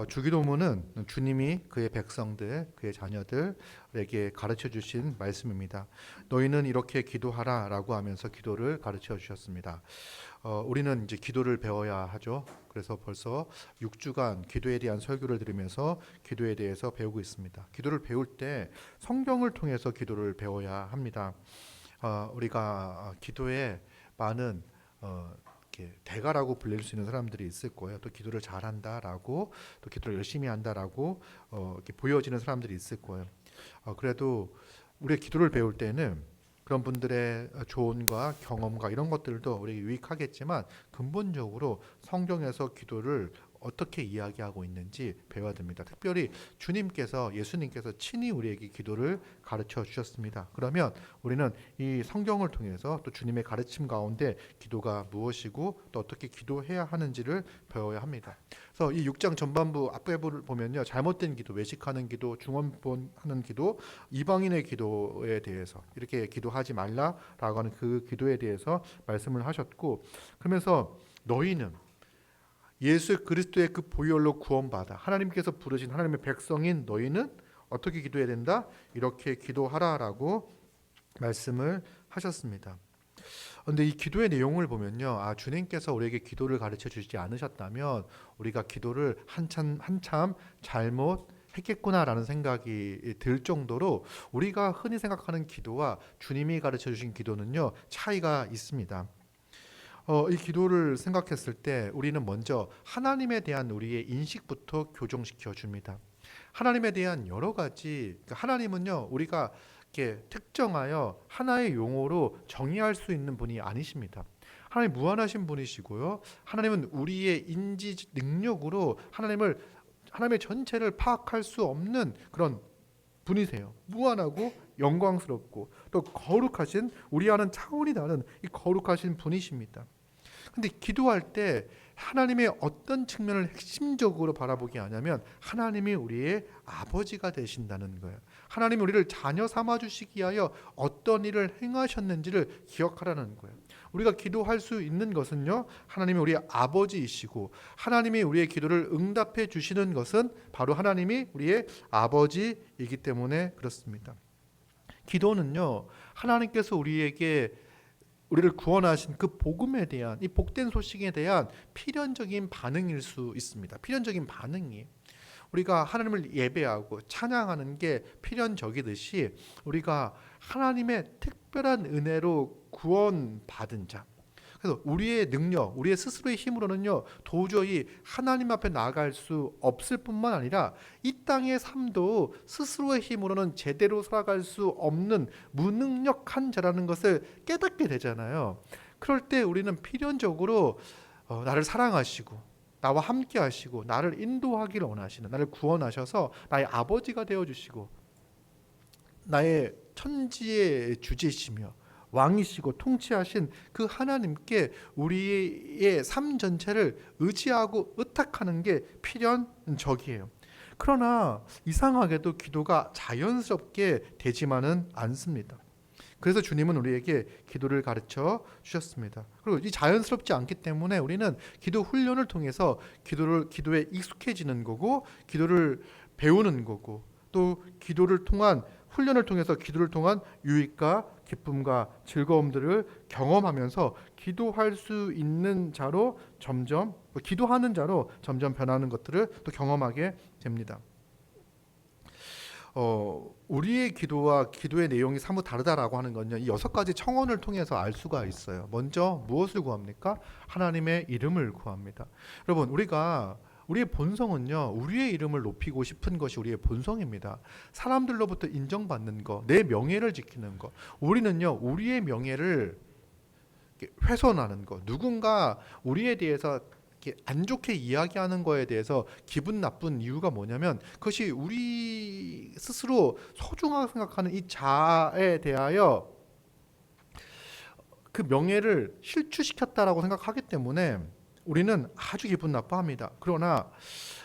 주기도문은 주님이 그의 백성들, 그의 자녀들에게 가르쳐 주신 말씀입니다. 너희는 이렇게 기도하라라고 하면서 기도를 가르쳐 주셨습니다. 우리는 이제 기도를 배워야 하죠. 그래서 벌써 6주간 기도에 대한 설교를 들으면서 기도에 대해서 배우고 있습니다. 기도를 배울 때 성경을 통해서 기도를 배워야 합니다. 우리가 기도에 많은 대가라고 불릴 수 있는 사람들이 있을 거예요. 또 기도를 잘한다라고, 또 기도를 열심히 한다라고 이렇게 보여지는 사람들이 있을 거예요. 그래도 우리가 기도를 배울 때는 그런 분들의 조언과 경험과 이런 것들도 우리에게 유익하겠지만 근본적으로 성경에서 기도를 어떻게 이야기하고 있는지 배워야 됩니다. 특별히 예수님께서 친히 우리에게 기도를 가르쳐 주셨습니다. 그러면 우리는 이 성경을 통해서 또 주님의 가르침 가운데 기도가 무엇이고 또 어떻게 기도해야 하는지를 배워야 합니다. 그래서 이 6장 전반부 앞부분을 보면요, 잘못된 기도, 외식하는 기도, 중언부언하는 기도, 이방인의 기도에 대해서 이렇게 기도하지 말라라고 하는 그 기도에 대해서 말씀을 하셨고, 그러면서 너희는 예수 그리스도의 그 보혈로 구원받아 하나님께서 부르신 하나님의 백성인 너희는 어떻게 기도해야 된다? 이렇게 기도하라라고 말씀을 하셨습니다. 그런데 이 기도의 내용을 보면요, 주님께서 우리에게 기도를 가르쳐 주시지 않으셨다면 우리가 기도를 한참 잘못 했겠구나라는 생각이 들 정도로 우리가 흔히 생각하는 기도와 주님이 가르쳐 주신 기도는요, 차이가 있습니다. 이 기도를 생각했을 때 우리는 먼저 하나님에 대한 우리의 인식부터 교정시켜 줍니다. 하나님에 대한 여러 가지, 그러니까 하나님은요, 우리가 이렇게 특정하여 하나의 용어로 정의할 수 있는 분이 아니십니다. 하나님 무한하신 분이시고요. 하나님은 우리의 인지 능력으로 하나님의 전체를 파악할 수 없는 그런 분이세요. 무한하고 영광스럽고 또 거룩하신, 우리와는 차원이 다른 이 거룩하신 분이십니다. 근데 기도할 때 하나님의 어떤 측면을 핵심적으로 바라보게 하냐면 하나님이 우리의 아버지가 되신다는 거예요. 하나님이 우리를 자녀 삼아 주시기 위하여 어떤 일을 행하셨는지를 기억하라는 거예요. 우리가 기도할 수 있는 것은요, 하나님이 우리의 아버지이시고 하나님이 우리의 기도를 응답해 주시는 것은 바로 하나님이 우리의 아버지이기 때문에 그렇습니다. 기도는요, 하나님께서 우리를 구원하신 그 복음에 대한, 이 복된 소식에 대한 필연적인 반응일 수 있습니다. 필연적인 반응이, 우리가 하나님을 예배하고 찬양하는 게 필연적이듯이 우리가 하나님의 특별한 은혜로 구원받은 자, 그래서 우리의 능력, 우리의 스스로의 힘으로는요, 도저히 하나님 앞에 나아갈 수 없을 뿐만 아니라 이 땅의 삶도 스스로의 힘으로는 제대로 살아갈 수 없는 무능력한 자라는 것을 깨닫게 되잖아요. 그럴 때 우리는 필연적으로 나를 사랑하시고 나와 함께 하시고 나를 인도하기를 원하시는, 나를 구원하셔서 나의 아버지가 되어주시고 나의 천지의 주제시며 왕이시고 통치하신 그 하나님께 우리의 삶 전체를 의지하고 의탁하는 게 필연적이에요. 그러나 이상하게도 기도가 자연스럽게 되지만은 않습니다. 그래서 주님은 우리에게 기도를 가르쳐 주셨습니다. 그리고 이 자연스럽지 않기 때문에 우리는 기도 훈련을 통해서 기도에 익숙해지는 거고, 기도를 배우는 거고, 또 훈련을 통해서 기도를 통한 유익과 기쁨과 즐거움들을 경험하면서 기도할 수 있는 자로 기도하는 자로 점점 변하는 것들을 또 경험하게 됩니다. 우리의 기도와 기도의 내용이 사뭇 다르다라고 하는 건요, 이 6가지 청원을 통해서 알 수가 있어요. 먼저 무엇을 구합니까? 하나님의 이름을 구합니다. 여러분, 우리의 본성은요, 우리의 이름을 높이고 싶은 것이 우리의 본성입니다. 사람들로부터 인정받는 것, 내 명예를 지키는 것. 우리는요, 우리의 명예를 훼손하는 것, 누군가 우리에 대해서 안 좋게 이야기하는 거에 대해서 기분 나쁜 이유가 뭐냐면, 그것이 우리 스스로 소중하게 생각하는 이 자아에 대하여 그 명예를 실추시켰다라고 생각하기 때문에 우리는 아주 기분 나빠합니다. 그러나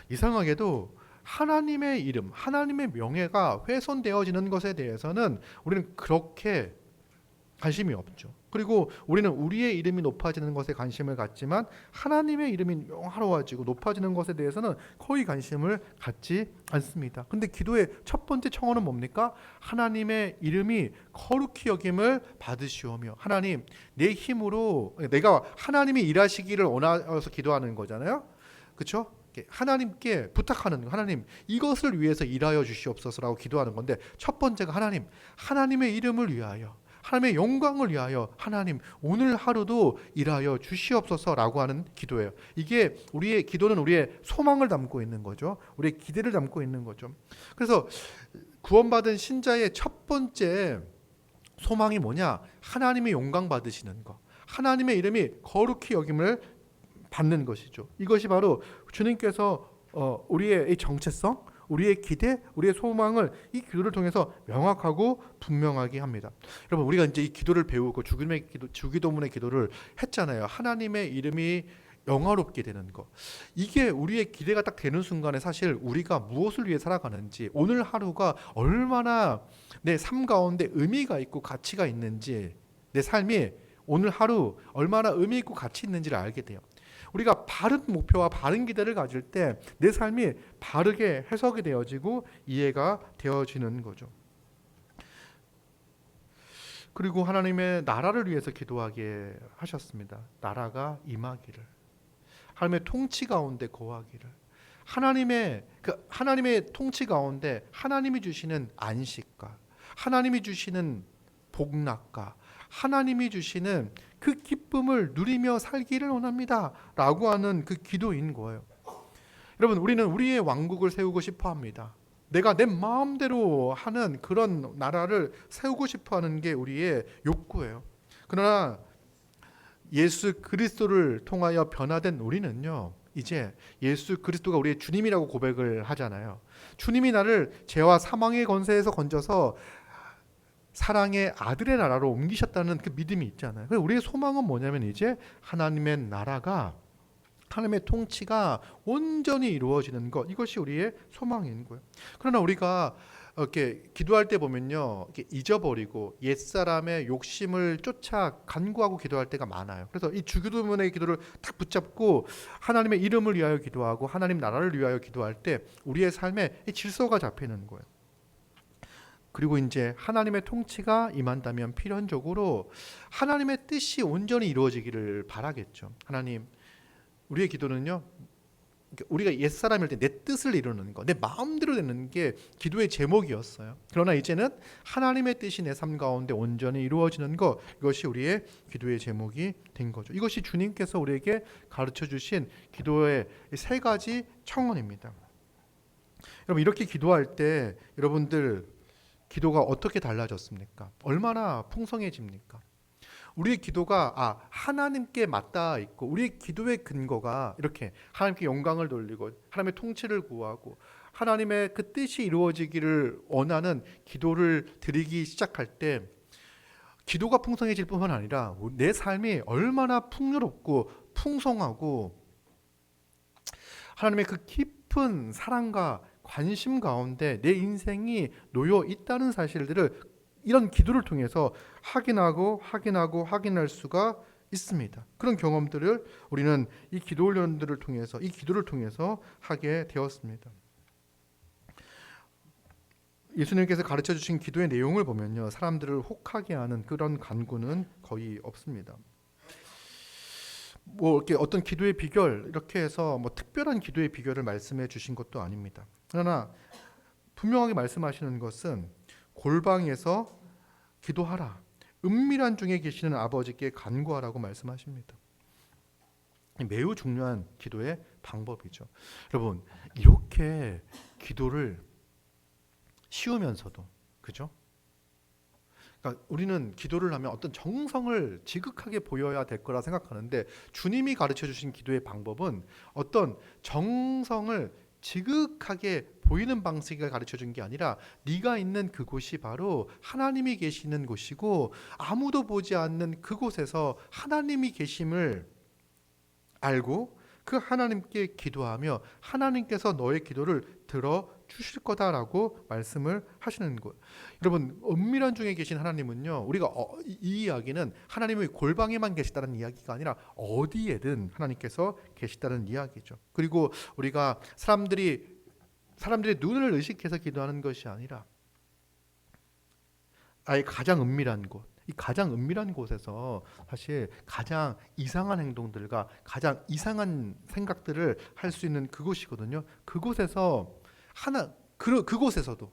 이상하게도 하나님의 이름, 하나님의 명예가 훼손되어지는 것에 대해서는 우리는 그렇게 관심이 없죠. 그리고 우리는 우리의 이름이 높아지는 것에 관심을 갖지만 하나님의 이름이 영화로워지고 높아지는 것에 대해서는 거의 관심을 갖지 않습니다. 근데 기도의 첫 번째 청원은 뭡니까? 하나님의 이름이 거룩히 여김을 받으시오며. 하나님, 내 힘으로 내가 하나님이 일하시기를 원해서 기도하는 거잖아요. 그렇죠? 하나님께 부탁하는 거예요. 하나님, 이것을 위해서 일하여 주시옵소서라고 기도하는 건데, 첫 번째가 하나님, 하나님의 이름을 위하여, 하나님의 영광을 위하여 하나님 오늘 하루도 일하여 주시옵소서라고 하는 기도예요. 이게 우리의 기도는 우리의 소망을 담고 있는 거죠. 우리의 기대를 담고 있는 거죠. 그래서 구원받은 신자의 첫 번째 소망이 뭐냐? 하나님의 영광 받으시는 것, 하나님의 이름이 거룩히 여김을 받는 것이죠. 이것이 바로 주님께서 우리의 이 정체성, 우리의 기대, 우리의 소망을 이 기도를 통해서 명확하고 분명하게 합니다. 여러분, 우리가 이제 이 기도를 배우고 주기도문의 기도를 했잖아요. 하나님의 이름이 영화롭게 되는 것. 이게 우리의 기대가 딱 되는 순간에 사실 우리가 무엇을 위해 살아가는지, 오늘 하루가 얼마나 내 삶 가운데 의미가 있고 가치가 있는지, 내 삶이 오늘 하루 얼마나 의미 있고 가치 있는지를 알게 돼요. 우리가 바른 목표와 바른 기대를 가질 때 내 삶이 바르게 해석이 되어지고 이해가 되어지는 거죠. 그리고 하나님의 나라를 위해서 기도하게 하셨습니다. 나라가 임하기를, 하나님의 통치 가운데 거하기를, 하나님의 통치 가운데 하나님이 주시는 안식과 하나님이 주시는 복락과 하나님이 주시는 그 기쁨을 누리며 살기를 원합니다 라고 하는 그 기도인 거예요. 여러분, 우리는 우리의 왕국을 세우고 싶어 합니다. 내가 내 마음대로 하는 그런 나라를 세우고 싶어 하는 게 우리의 욕구예요. 그러나 예수 그리스도를 통하여 변화된 우리는요, 이제 예수 그리스도가 우리의 주님이라고 고백을 하잖아요. 주님이 나를 죄와 사망의 권세에서 건져서 사랑의 아들의 나라로 옮기셨다는 그 믿음이 있잖아요. 그래서 우리의 소망은 뭐냐면 이제 하나님의 나라가, 하나님의 통치가 온전히 이루어지는 것, 이것이 우리의 소망인 거예요. 그러나 우리가 이렇게 기도할 때 보면요, 이렇게 잊어버리고 옛사람의 욕심을 쫓아 간구하고 기도할 때가 많아요. 그래서 이 주기도문의 기도를 딱 붙잡고 하나님의 이름을 위하여 기도하고 하나님 나라를 위하여 기도할 때 우리의 삶에 이 질서가 잡히는 거예요. 그리고 이제 하나님의 통치가 임한다면 필연적으로 하나님의 뜻이 온전히 이루어지기를 바라겠죠. 하나님, 우리의 기도는요, 우리가 옛사람일 때 내 뜻을 이루는 것, 내 마음대로 되는 게 기도의 제목이었어요. 그러나 이제는 하나님의 뜻이 내 삶 가운데 온전히 이루어지는 것, 이것이 우리의 기도의 제목이 된 거죠. 이것이 주님께서 우리에게 가르쳐 주신 기도의 세 가지 청원입니다. 여러분, 이렇게 기도할 때 여러분들 기도가 어떻게 달라졌습니까? 얼마나 풍성해집니까? 우리의 기도가 하나님께 맞닿아 있고, 우리의 기도의 근거가 이렇게 하나님께 영광을 돌리고 하나님의 통치를 구하고 하나님의 그 뜻이 이루어지기를 원하는 기도를 드리기 시작할 때 기도가 풍성해질 뿐만 아니라 내 삶이 얼마나 풍요롭고 풍성하고 하나님의 그 깊은 사랑과 관심 가운데 내 인생이 놓여 있다는 사실들을 이런 기도를 통해서 확인할 수가 있습니다. 그런 경험들을 우리는 이 기도 훈련들을 통해서, 이 기도를 통해서 하게 되었습니다. 예수님께서 가르쳐 주신 기도의 내용을 보면요, 사람들을 혹하게 하는 그런 간구는 거의 없습니다. 이렇게 어떤 기도의 비결, 이렇게 해서 특별한 기도의 비결을 말씀해 주신 것도 아닙니다. 그러나 분명하게 말씀하시는 것은 골방에서 기도하라, 은밀한 중에 계시는 아버지께 간구하라고 말씀하십니다. 매우 중요한 기도의 방법이죠. 여러분, 이렇게 기도를 쉬우면서도, 그죠? 그러니까 우리는 기도를 하면 어떤 정성을 지극하게 보여야 될 거라 생각하는데, 주님이 가르쳐 주신 기도의 방법은 어떤 정성을 지극하게 보이는 방식을 가르쳐 준 게 아니라 네가 있는 그곳이 바로 하나님이 계시는 곳이고 아무도 보지 않는 그곳에서 하나님이 계심을 알고 그 하나님께 기도하며 하나님께서 너의 기도를 들어주실 거다라고 말씀을 하시는 거예요. 여러분, 은밀한 중에 계신 하나님은요, 우리가 이 이야기는 하나님의 골방에만 계시다는 이야기가 아니라 어디에든 하나님께서 계시다는 이야기죠. 그리고 우리가 사람들의 눈을 의식해서 기도하는 것이 아니라 아예 가장 은밀한 곳, 이 가장 은밀한 곳에서 사실 가장 이상한 행동들과 가장 이상한 생각들을 할 수 있는 그곳이거든요. 그곳에서 그곳에서도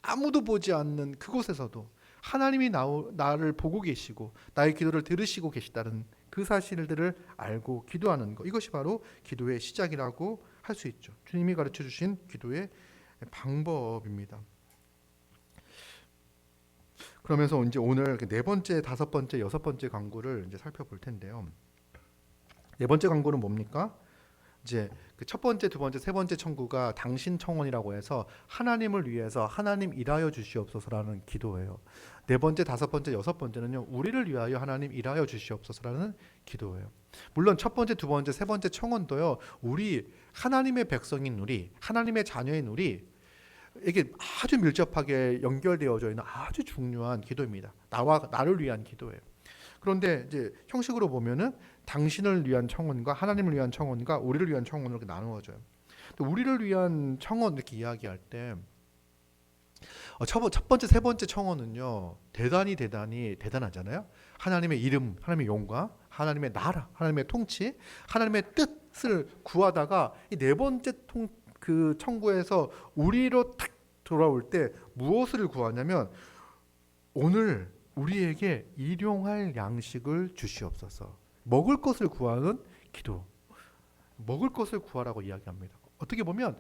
아무도 보지 않는 그곳에서도 하나님이 나를 보고 계시고 나의 기도를 들으시고 계시다는 그 사실들을 알고 기도하는 것, 이것이 바로 기도의 시작이라고 할 수 있죠. 주님이 가르쳐 주신 기도의 방법입니다. 그러면서 이제 오늘 네 번째, 다섯 번째, 여섯 번째 강구를 이제 살펴볼 텐데요. 네 번째 강구는 뭡니까? 이제 그 첫 번째, 두 번째, 세 번째 청구가 당신 청원이라고 해서 하나님을 위해서 하나님 일하여 주시옵소서라는 기도예요. 네 번째, 다섯 번째, 여섯 번째는요, 우리를 위하여 하나님 일하여 주시옵소서라는 기도예요. 물론 첫 번째, 두 번째, 세 번째 청원도요, 우리 하나님의 백성인 우리, 하나님의 자녀인 우리 이게 아주 밀접하게 연결되어져 있는 아주 중요한 기도입니다. 나를 위한 기도예요. 그런데 이제 형식으로 보면은 당신을 위한 청원과 하나님을 위한 청원과 우리를 위한 청원으로 이렇게 나누어져요. 또 우리를 위한 청원 이렇게 이야기할 때 첫 번째, 세 번째 청원은요, 대단하잖아요. 하나님의 이름, 하나님의 영광, 하나님의 나라, 하나님의 통치, 하나님의 뜻을 구하다가 이 네 번째 그 청구에서 우리로 탁 돌아올 때 무엇을 구하냐면 오늘 우리에게 일용할 양식을 주시옵소서. 먹을 것을 구하는 기도. 먹을 것을 구하라고 이야기합니다. 어떻게 보면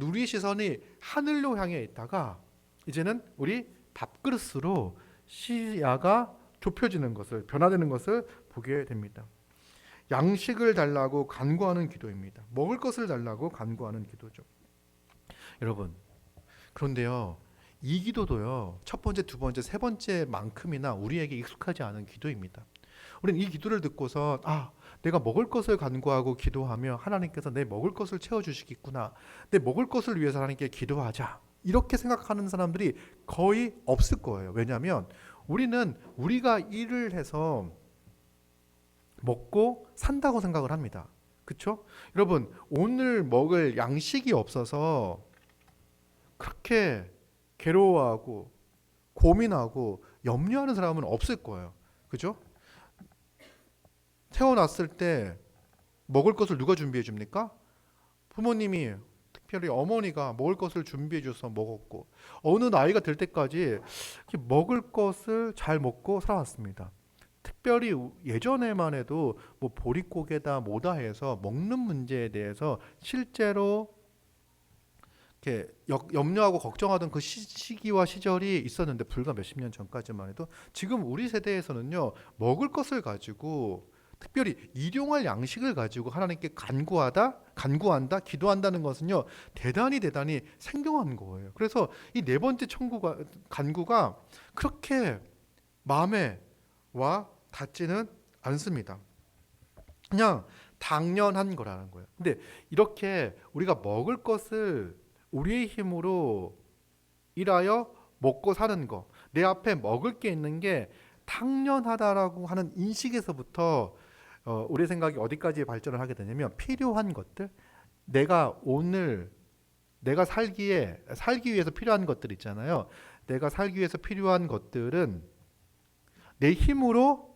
우리의 시선이 하늘로 향해 있다가 이제는 우리 밥그릇으로 시야가 좁혀지는 것을, 변화되는 것을 보게 됩니다. 양식을 달라고 간구하는 기도입니다. 먹을 것을 달라고 간구하는 기도죠. 여러분, 그런데요, 이 기도도요, 첫 번째, 두 번째, 세 번째만큼이나 우리에게 익숙하지 않은 기도입니다. 우리는 이 기도를 듣고서 내가 먹을 것을 간구하고 기도하며 하나님께서 내 먹을 것을 채워주시겠구나, 내 먹을 것을 위해서 하나님께 기도하자, 이렇게 생각하는 사람들이 거의 없을 거예요. 왜냐하면 우리는 우리가 일을 해서 먹고 산다고 생각을 합니다. 그렇죠? 여러분, 오늘 먹을 양식이 없어서 그렇게 괴로워하고 고민하고 염려하는 사람은 없을 거예요. 그죠? 태어났을 때 먹을 것을 누가 준비해 줍니까? 부모님이, 특별히 어머니가 먹을 것을 준비해 줘서 먹었고, 어느 나이가 될 때까지 먹을 것을 잘 먹고 살아왔습니다. 특별히 예전에만 해도 뭐 보릿고개다 뭐다 해서 먹는 문제에 대해서 실제로 이렇게 염려하고 걱정하던 그 시기와 시절이 있었는데, 불과 몇십 년 전까지만 해도 지금 우리 세대에서는요, 먹을 것을 가지고 특별히 일용할 양식을 가지고 하나님께 간구한다, 기도한다는 것은요, 대단히 생경한 거예요. 그래서 이 네 번째 간구가 그렇게 마음에 와 닿지는 않습니다. 그냥 당연한 거라는 거예요. 근데 이렇게 우리가 먹을 것을 우리의 힘으로 일하여 먹고 사는 거, 내 앞에 먹을 게 있는 게 당연하다라고 하는 인식에서부터 우리의 생각이 어디까지 발전을 하게 되냐면, 필요한 것들, 내가 살기 위해서 필요한 것들 있잖아요. 내가 살기 위해서 필요한 것들은 내 힘으로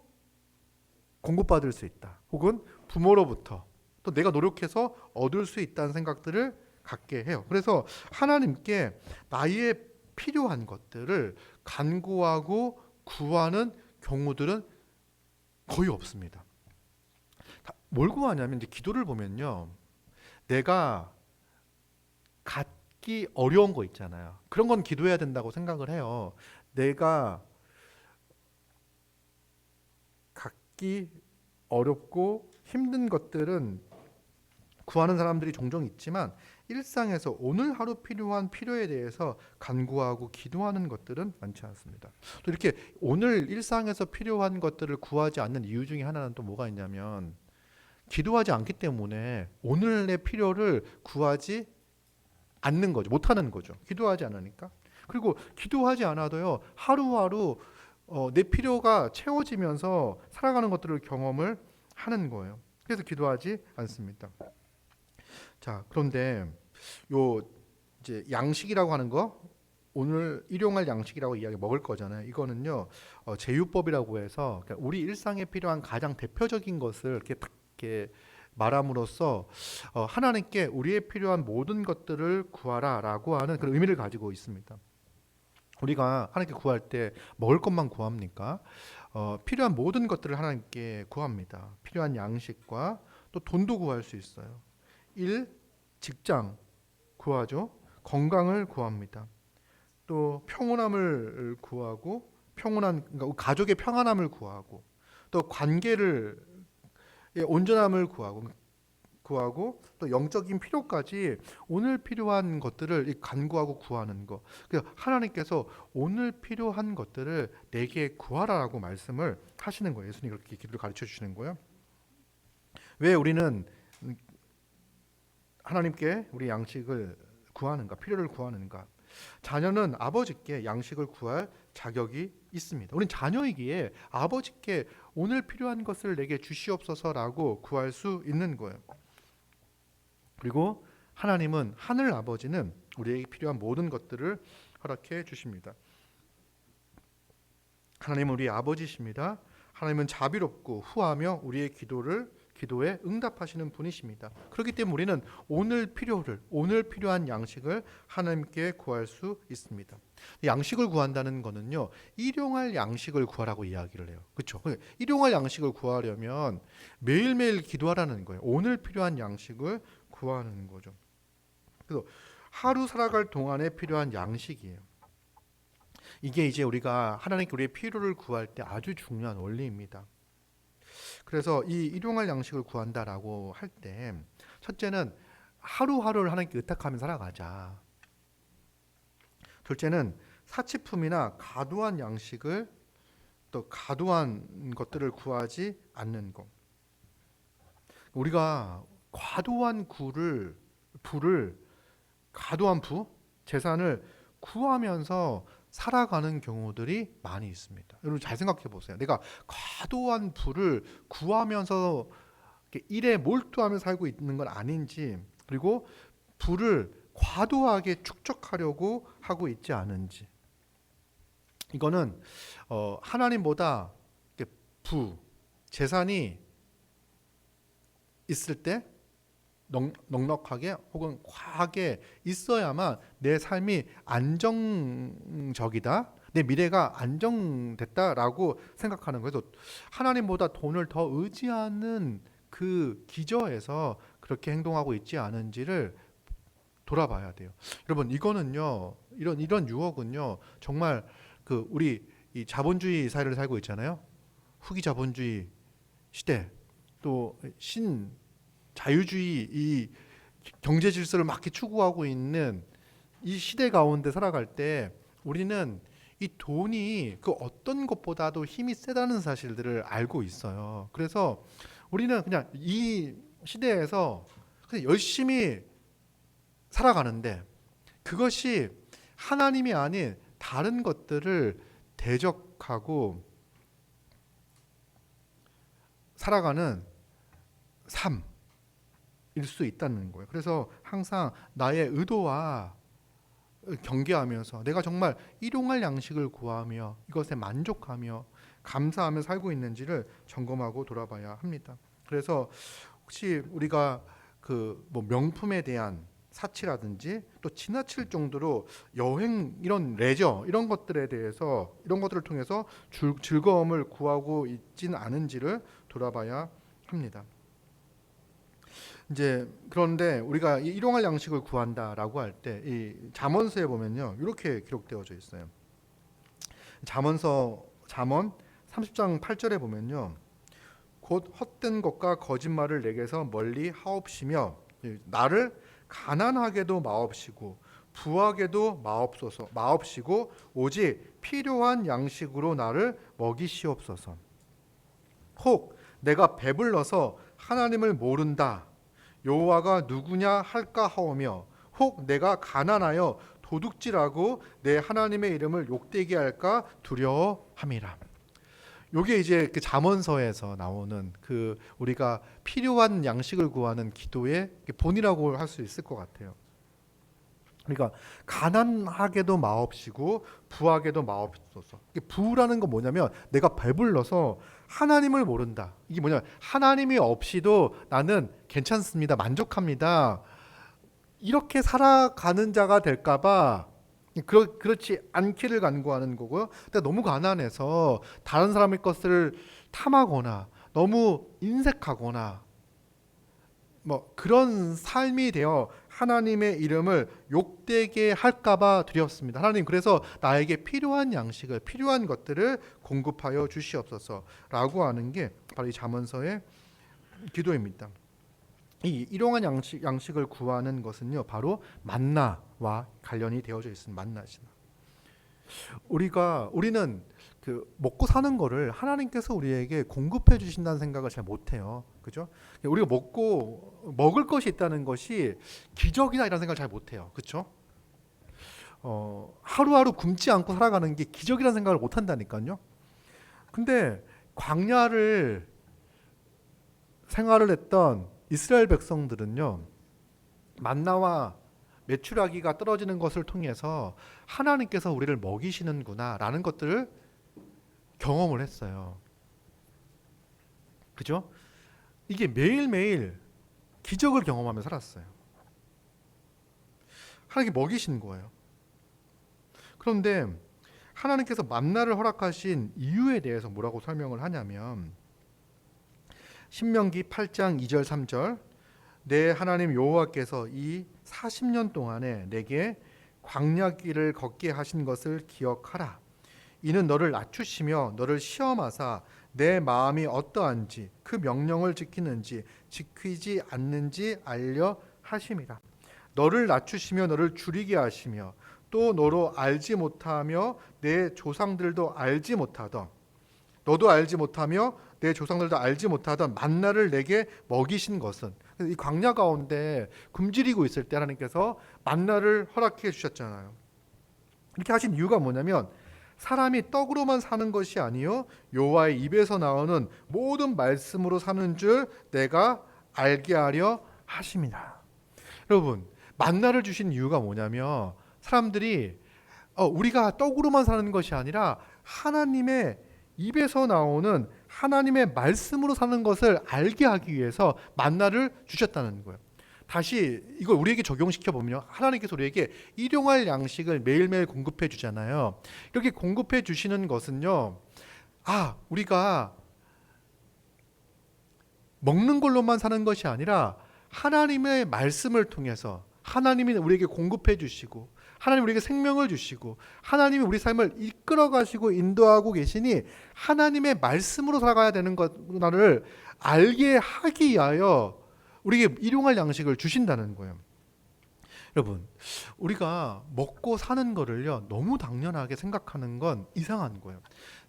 공급받을 수 있다. 혹은 부모로부터 또 내가 노력해서 얻을 수 있다는 생각들을 갖게 해요. 그래서 하나님께 나의 필요한 것들을 간구하고 구하는 경우들은 거의 없습니다. 뭘 구하냐면, 이제 기도를 보면요, 내가 갖기 어려운 거 있잖아요. 그런 건 기도해야 된다고 생각을 해요. 내가 갖기 어렵고 힘든 것들은 구하는 사람들이 종종 있지만, 일상에서 오늘 하루 필요한 필요에 대해서 간구하고 기도하는 것들은 많지 않습니다. 또 이렇게 오늘 일상에서 필요한 것들을 구하지 않는 이유 중에 하나는 또 뭐가 있냐면, 기도하지 않기 때문에 오늘의 필요를 구하지 않는 거죠. 못하는 거죠. 기도하지 않으니까. 그리고 기도하지 않아도요, 하루하루 내 필요가 채워지면서 살아가는 것들을 경험을 하는 거예요. 그래서 기도하지 않습니다. 자, 그런데 요 이제 양식이라고 하는 거, 오늘 일용할 양식이라고 이야기 먹을 거잖아요. 이거는요, 제유법이라고 해서 그러니까 우리 일상에 필요한 가장 대표적인 것을 이렇게 딱 이렇게 말함으로써 하나님께 우리의 필요한 모든 것들을 구하라라고 하는 그런 의미를 가지고 있습니다. 우리가 하나님께 구할 때 먹을 것만 구합니까? 필요한 모든 것들을 하나님께 구합니다. 필요한 양식과 또 돈도 구할 수 있어요. 직장 구하죠. 건강을 구합니다. 또 평온함을 구하고 그러니까 가족의 평안함을 구하고 또 관계를 온전함을 구하고 또 영적인 필요까지 오늘 필요한 것들을 간구하고 구하는 거. 그래서 하나님께서 오늘 필요한 것들을 내게 구하라라고 말씀을 하시는 거예요. 예수님이 그렇게 기도를 가르쳐 주시는 거예요. 왜 우리는 하나님께 우리 양식을 구하는가, 필요를 구하는가? 자녀는 아버지께 양식을 구할 자격이 있습니다. 우린 자녀이기에 아버지께 오늘 필요한 것을 내게 주시옵소서라고 구할 수 있는 거예요. 그리고 하나님은, 하늘 아버지는 우리에게 필요한 모든 것들을 허락해 주십니다. 하나님은 우리 아버지십니다. 하나님은 자비롭고 후하며 우리의 기도에 응답하시는 분이십니다. 그렇기 때문에 우리는 오늘 필요한 양식을 하나님께 구할 수 있습니다. 양식을 구한다는 것은요, 일용할 양식을 구하라고 이야기를 해요. 그렇죠? 일용할 양식을 구하려면 매일매일 기도하라는 거예요. 오늘 필요한 양식을 구하는 거죠. 그래서 하루 살아갈 동안에 필요한 양식이에요. 이게 이제 우리가 하나님께 우리의 필요를 구할 때 아주 중요한 원리입니다. 그래서 이 일용할 양식을 구한다라고 할 때 첫째는 하루하루를 하나님께 의탁하며 살아가자. 둘째는 사치품이나 과도한 양식을 또 과도한 것들을 구하지 않는 것. 우리가 과도한 재산을 구하면서 살아가는 경우들이 많이 있습니다. 여러분 잘 생각해 보세요. 내가 과도한 부를 구하면서 일에 몰두하며 살고 있는 건 아닌지, 그리고 부를 과도하게 축적하려고 하고 있지 않은지. 이거는 하나님보다 재산이 있을 때 넉넉하게 혹은 과하게 있어야만 내 삶이 안정적이다, 내 미래가 안정됐다라고 생각하는 거예요. 하나님보다 돈을 더 의지하는 그 기저에서 그렇게 행동하고 있지 않은지를 돌아봐야 돼요. 여러분, 이거는요, 이런 유혹은요, 정말 우리 이 자본주의 사회를 살고 있잖아요. 후기 자본주의 시대, 또 자유주의 이 경제 질서를 막 이렇게 추구하고 있는 이 시대 가운데 살아갈 때 우리는 이 돈이 그 어떤 것보다도 힘이 세다는 사실들을 알고 있어요. 그래서 우리는 그냥 이 시대에서 그냥 열심히 살아가는데, 그것이 하나님이 아닌 다른 것들을 대적하고 살아가는 삶 일 수 있다는 거예요. 그래서 항상 나의 의도와 경계하면서 내가 정말 일용할 양식을 구하며 이것에 만족하며 감사하며 살고 있는지를 점검하고 돌아봐야 합니다. 그래서 혹시 우리가 명품에 대한 사치라든지 또 지나칠 정도로 여행, 이런 레저, 이런 것들에 대해서, 이런 것들을 통해서 즐거움을 구하고 있지는 않은지를 돌아봐야 합니다. 이제 그런데 우리가 이 일용할 양식을 구한다라고 할 때 이 잠언서에 보면요, 이렇게 기록되어져 있어요. 잠언 30장 8절에 보면요, 곧 헛된 것과 거짓말을 내게서 멀리 하옵시며 나를 가난하게도 마옵시고 부하게도 마옵시고 오직 필요한 양식으로 나를 먹이시옵소서. 혹 내가 배불러서 하나님을 모른다. 여호와가 누구냐 할까 하오며 혹 내가 가난하여 도둑질하고 내 하나님의 이름을 욕되게 할까 두려워함이라. 요게 이제 그 잠언서에서 나오는 그 우리가 필요한 양식을 구하는 기도의 본이라고 할 수 있을 것 같아요. 그러니까 가난하게도 마옵시고 부하게도 마옵소서. 부라는 건 뭐냐면 내가 배불러서 하나님을 모른다. 이게 뭐냐면 하나님이 없이도 나는 괜찮습니다. 만족합니다. 이렇게 살아가는 자가 될까봐 그렇지 않기를 간구하는 거고요. 근데 너무 가난해서 다른 사람의 것을 탐하거나 너무 인색하거나 뭐 그런 삶이 되어 하나님의 이름을 욕되게 할까봐 두렵습니다. 하나님, 그래서 나에게 필요한 양식을, 필요한 것들을 공급하여 주시옵소서라고 하는 게 바로 이 잠언서의 기도입니다. 이 일용할 양식을 구하는 것은요, 바로 만나와 관련이 되어져 있습니다. 만나시나. 우리는 그 먹고 사는 거를 하나님께서 우리에게 공급해 주신다는 생각을 잘 못해요. 그죠? 우리가 먹을 것이 있다는 것이 기적이다 이런 생각을 잘 못해요. 그렇죠? 하루하루 굶지 않고 살아가는 게 기적이라는 생각을 못 한다니까요. 근데 광야를 생활을 했던 이스라엘 백성들은요, 만나와 메추라기가 떨어지는 것을 통해서 하나님께서 우리를 먹이시는구나 라는 것들을 경험을 했어요. 그죠? 이게 매일매일 기적을 경험하며 살았어요. 하나님께 먹이신 거예요. 그런데 하나님께서 만나를 허락하신 이유에 대해서 뭐라고 설명을 하냐면 신명기 8장 2절 3절 내 하나님 여호와께서 이 40년 동안에 내게 광야길을 걷게 하신 것을 기억하라. 이는 너를 낮추시며 너를 시험하사 내 마음이 어떠한지 그 명령을 지키는지 지키지 않는지 알려 하심이라. 너를 낮추시며 너를 줄이게 하시며 또 너로 알지 못하며 내 조상들도 알지 못하던 너도 알지 못하며 내 조상들도 알지 못하던 만나를 내게 먹이신 것은, 이 광야 가운데 굶주리고 있을 때 하나님께서 만나를 허락해 주셨잖아요. 이렇게 하신 이유가 뭐냐면 사람이 떡으로만 사는 것이 아니요 여호와의 입에서 나오는 모든 말씀으로 사는 줄 내가 알게 하려 하심이다. 여러분, 만나를 주신 이유가 뭐냐면 사람들이 우리가 떡으로만 사는 것이 아니라 하나님의 입에서 나오는 하나님의 말씀으로 사는 것을 알게 하기 위해서 만나를 주셨다는 거예요. 다시 이걸 우리에게 적용시켜 보면요, 하나님께서 우리에게 일용할 양식을 매일매일 공급해 주잖아요. 이렇게 공급해 주시는 것은요, 우리가 먹는 걸로만 사는 것이 아니라 하나님의 말씀을 통해서 하나님이 우리에게 공급해 주시고 하나님 우리에게 생명을 주시고 하나님이 우리 삶을 이끌어 가시고 인도하고 계시니 하나님의 말씀으로 살아가야 되는 것을 알게 하기 위하여 우리에게 일용할 양식을 주신다는 거예요. 여러분, 우리가 먹고 사는 거를요 너무 당연하게 생각하는 건 이상한 거예요.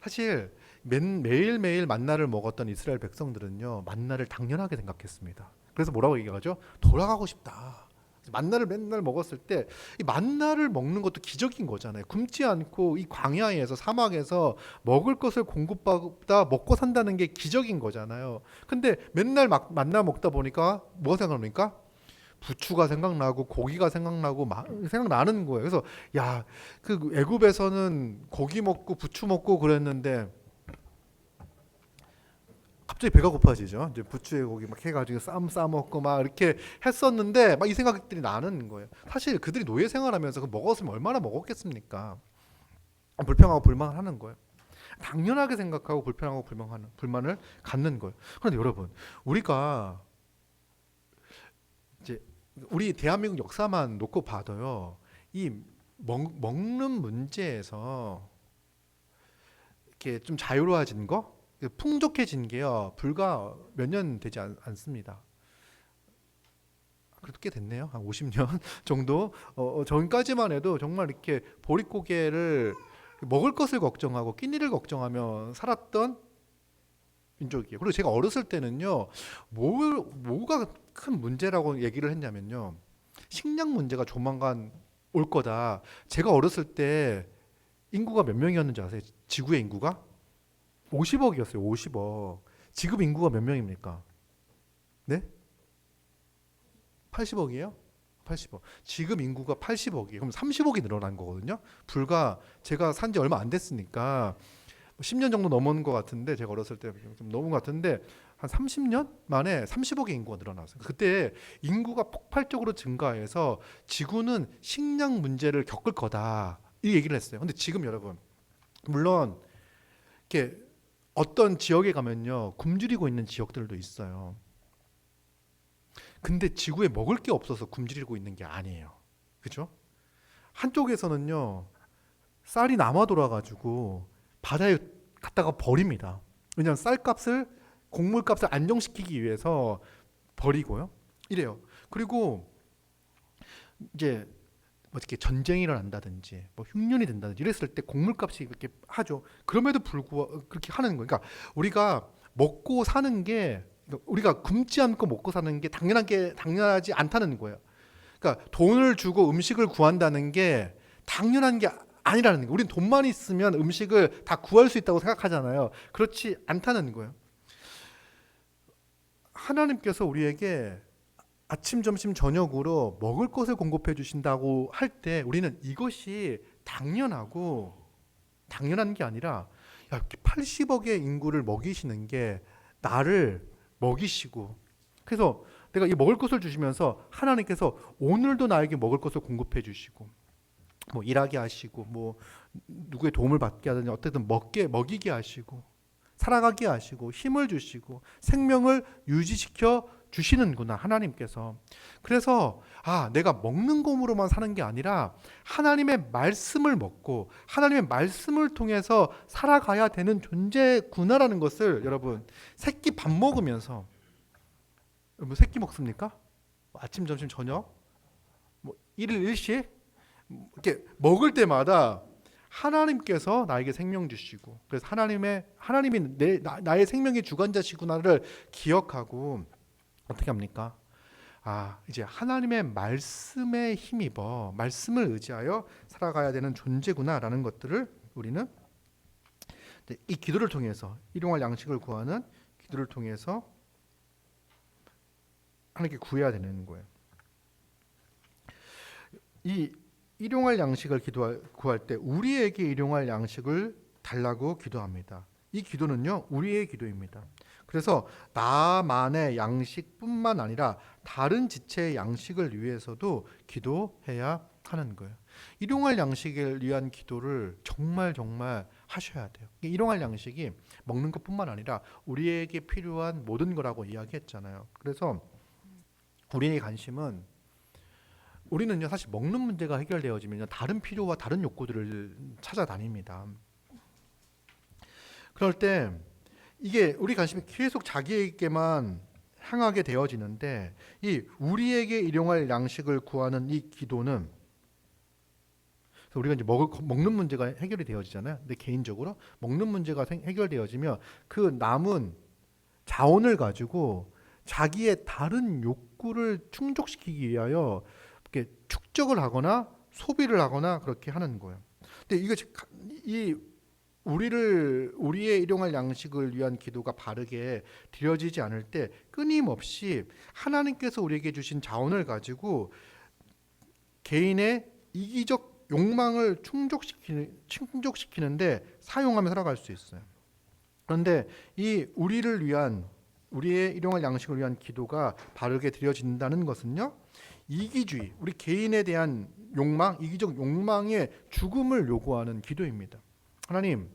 사실 매일매일 만나를 먹었던 이스라엘 백성들은요 만나를 당연하게 생각했습니다. 그래서 뭐라고 얘기하죠? 돌아가고 싶다. 만나를 맨날 먹었을 때 이 만나를 먹는 것도 기적인 거잖아요. 굶지 않고 이 광야에서 사막에서 먹을 것을 공급받다 먹고 산다는 게 기적인 거잖아요. 근데 맨날 만나 먹다 보니까 뭐가 생각납니까? 부추가 생각나고 고기가 생각나고 생각나는 거예요. 그래서 그 애굽에서는 고기 먹고 부추 먹고 그랬는데 갑자기 배가 고파지죠. 이제 부추에 고기 막 해가지고 쌈 싸먹고 막 이렇게 했었는데 막 이 생각들이 나는 거예요. 사실 그들이 노예 생활하면서 그 먹었으면 얼마나 먹었겠습니까? 불평하고 불만하는 거예요. 당연하게 생각하고 불평하고 불만을 갖는 거예요. 그런데 여러분, 우리가 이제 우리 대한민국 역사만 놓고 봐도요, 이 먹는 문제에서 이렇게 좀 자유로워진 거, 풍족해진 게요 불과 몇 년 되지 않습니다. 그래도 꽤 됐네요. 한 50년 정도 전까지만 해도 정말 이렇게 보릿고개를 먹을 것을 걱정하고 끼니를 걱정하며 살았던 민족이에요. 그리고 제가 어렸을 때는요, 뭐가 큰 문제라고 얘기를 했냐면요, 식량 문제가 조만간 올 거다. 제가 어렸을 때 인구가 몇 명이었는지 아세요? 지구의 인구가 50억이었어요. 50억. 지금 인구가 몇 명입니까? 네? 80억이에요? 80억. 지금 인구가 80억이에요. 그럼 30억이 늘어난 거거든요. 불과 제가 산지 얼마 안 됐으니까 10년 정도 넘은 것 같은데, 제가 어렸을 때 좀 넘은 것 같은데 한 30년 만에 30억의 인구가 늘어났어요. 그때 인구가 폭발적으로 증가해서 지구는 식량 문제를 겪을 거다, 이 얘기를 했어요. 근데 지금 여러분, 물론 이렇게 어떤 지역에 가면요, 굶주리고 있는 지역들도 있어요. 근데 지구에 먹을 게 없어서 굶주리고 있는 게 아니에요. 그죠? 한쪽에서는요, 쌀이 남아 돌아가지고 바다에 갖다가 버립니다. 왜냐하면 쌀값을, 곡물값을 안정시키기 위해서 버리고요. 이래요. 그리고 이제 뭐 이렇게 전쟁이 일어난다든지 뭐 흉년이 된다든지 이랬을 때 곡물값이 그렇게 하죠. 그럼에도 불구하고 그렇게 하는 거예요. 그러니까 우리가 먹고 사는 게, 우리가 굶지 않고 먹고 사는 게 당연하지 않다는 거예요. 그러니까 돈을 주고 음식을 구한다는 게 당연한 게 아니라는 거예요. 우리는 돈만 있으면 음식을 다 구할 수 있다고 생각하잖아요. 그렇지 않다는 거예요. 하나님께서 우리에게 아침, 점심, 저녁으로 먹을 것을 공급해 주신다고 할 때 우리는 이것이 당연하고, 당연한 게 아니라, 야, 80억의 인구를 먹이시는 게 나를 먹이시고, 그래서 내가 이 먹을 것을 주시면서 하나님께서 오늘도 나에게 먹을 것을 공급해 주시고, 뭐 일하게 하시고, 뭐 누구의 도움을 받게 하든지 어쨌든 먹이게 하시고, 살아가게 하시고, 힘을 주시고, 생명을 유지시켜 주시는구나, 하나님께서. 그래서 내가 먹는 것으로만 사는 게 아니라 하나님의 말씀을 먹고 하나님의 말씀을 통해서 살아가야 되는 존재구나라는 것을, 여러분, 새끼 밥 먹으면서, 뭐 새끼 먹습니까? 아침, 점심, 저녁, 뭐 일일 일식 이렇게 먹을 때마다 하나님께서 나에게 생명 주시고, 그래서 하나님이 나의 생명의 주관자시구나를 기억하고 어떻게 합니까? 이제 하나님의 말씀에 힘입어 말씀을 의지하여 살아가야 되는 존재구나라는 것들을 우리는 이 기도를 통해서, 일용할 양식을 구하는 기도를 통해서 하나님께 구해야 되는 거예요. 이 일용할 양식을 구할 때 우리에게 일용할 양식을 달라고 기도합니다. 이 기도는요, 우리의 기도입니다. 그래서 나만의 양식뿐만 아니라 다른 지체의 양식을 위해서도 기도해야 하는 거예요. 일용할 양식을 위한 기도를 정말 하셔야 돼요. 일용할 양식이 먹는 것뿐만 아니라 우리에게 필요한 모든 거라고 이야기했잖아요. 그래서 우리의 관심은, 우리는요, 사실 먹는 문제가 해결되어지면 다른 필요와 다른 욕구들을 찾아다닙니다. 그럴 때 이게 우리 관심이 계속 자기에게만 향하게 되어지는데, 이 우리에게 일용할 양식을 구하는 이 기도는, 그래서 우리가 이제 먹는 문제가 해결이 되어지잖아요. 근데 개인적으로 먹는 문제가 해결되어지면 그 남은 자원을 가지고 자기의 다른 욕구를 충족시키기 위하여 이렇게 축적을 하거나 소비를 하거나 그렇게 하는 거예요. 근데 우리의 일용할 양식을 위한 기도가 바르게 드려지지 않을 때 끊임없이 하나님께서 우리에게 주신 자원을 가지고 개인의 이기적 욕망을 충족시키는데 사용하며 살아갈 수 있어요. 그런데 우리의 일용할 양식을 위한 기도가 바르게 드려진다는 것은요, 이기주의, 우리 개인에 대한 욕망, 이기적 욕망의 죽음을 요구하는 기도입니다. 하나님,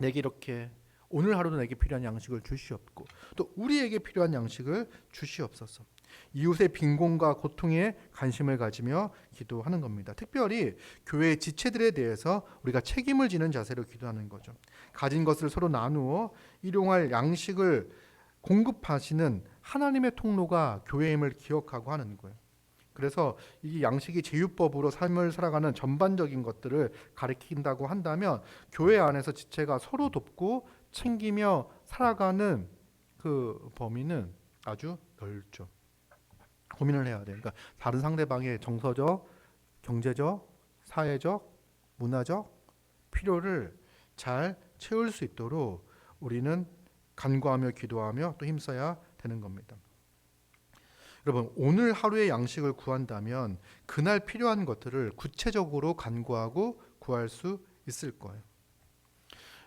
내게 이렇게 오늘 하루도 내게 필요한 양식을 주시옵고, 또 우리에게 필요한 양식을 주시옵소서. 이웃의 빈곤과 고통에 관심을 가지며 기도하는 겁니다. 특별히 교회의 지체들에 대해서 우리가 책임을 지는 자세로 기도하는 거죠. 가진 것을 서로 나누어 일용할 양식을 공급하시는 하나님의 통로가 교회임을 기억하고 하는 거예요. 그래서 이 양식이 제휴법으로 삶을 살아가는 전반적인 것들을 가리킨다고 한다면, 교회 안에서 지체가 서로 돕고 챙기며 살아가는 그 범위는 아주 넓죠. 고민을 해야 돼요. 그러니까 다른 상대방의 정서적, 경제적, 사회적, 문화적 필요를 잘 채울 수 있도록 우리는 간구하며 기도하며 또 힘써야 되는 겁니다. 여러분, 오늘 하루의 양식을 구한다면 그날 필요한 것들을 구체적으로 간구하고 구할 수 있을 거예요.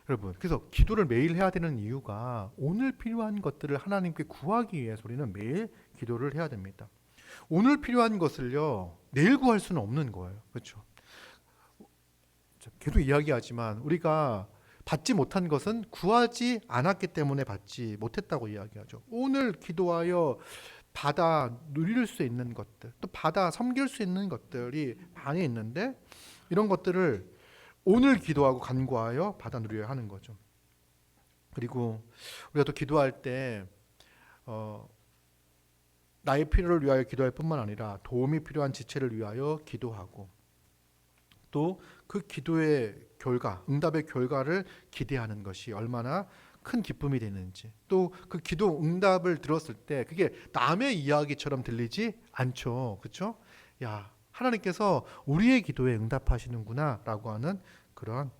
여러분, 그래서 기도를 매일 해야 되는 이유가 오늘 필요한 것들을 하나님께 구하기 위해서 우리는 매일 기도를 해야 됩니다. 오늘 필요한 것을요, 내일 구할 수는 없는 거예요. 그렇죠? 계속 이야기하지만 우리가 받지 못한 것은 구하지 않았기 때문에 받지 못했다고 이야기하죠. 오늘 기도하여 받아 누릴 수 있는 것들, 또 받아 섬길 수 있는 것들이 많이 있는데 이런 것들을 오늘 기도하고 간구하여 받아 누려야 하는 거죠. 그리고 우리가 또 기도할 때 나의 필요를 위하여 기도할 뿐만 아니라 도움이 필요한 지체를 위하여 기도하고 또 그 기도의 결과, 응답의 결과를 기대하는 것이 얼마나 큰 기쁨이 되는지, 또 그 기도 응답을 들었을 때 그게 남의 이야기처럼 들리지 않죠. 그렇죠? 야, 하나님께서 우리의 기도에 응답하시는구나 라고 하는 그런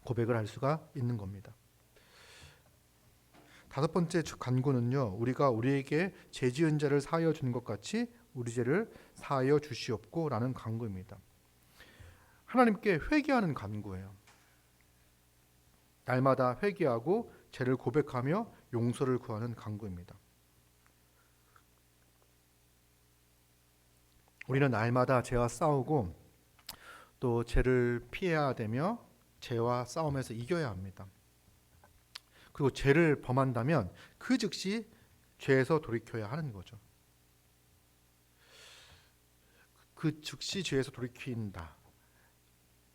고백을 할 수가 있는 겁니다. 다섯 번째 간구는요, 우리가 우리에게 죄 지은 자를 사하여 주는 것 같이 우리 죄를 사하여 주시옵고 라는 간구입니다. 하나님께 회개하는 간구예요. 날마다 회개하고 죄를 고백하며 용서를 구하는 간구입니다. 우리는 날마다 죄와 싸우고 또 죄를 피해야 되며 죄와 싸움에서 이겨야 합니다. 그리고 죄를 범한다면 그 즉시 죄에서 돌이켜야 하는 거죠. 그 즉시 죄에서 돌이킨다.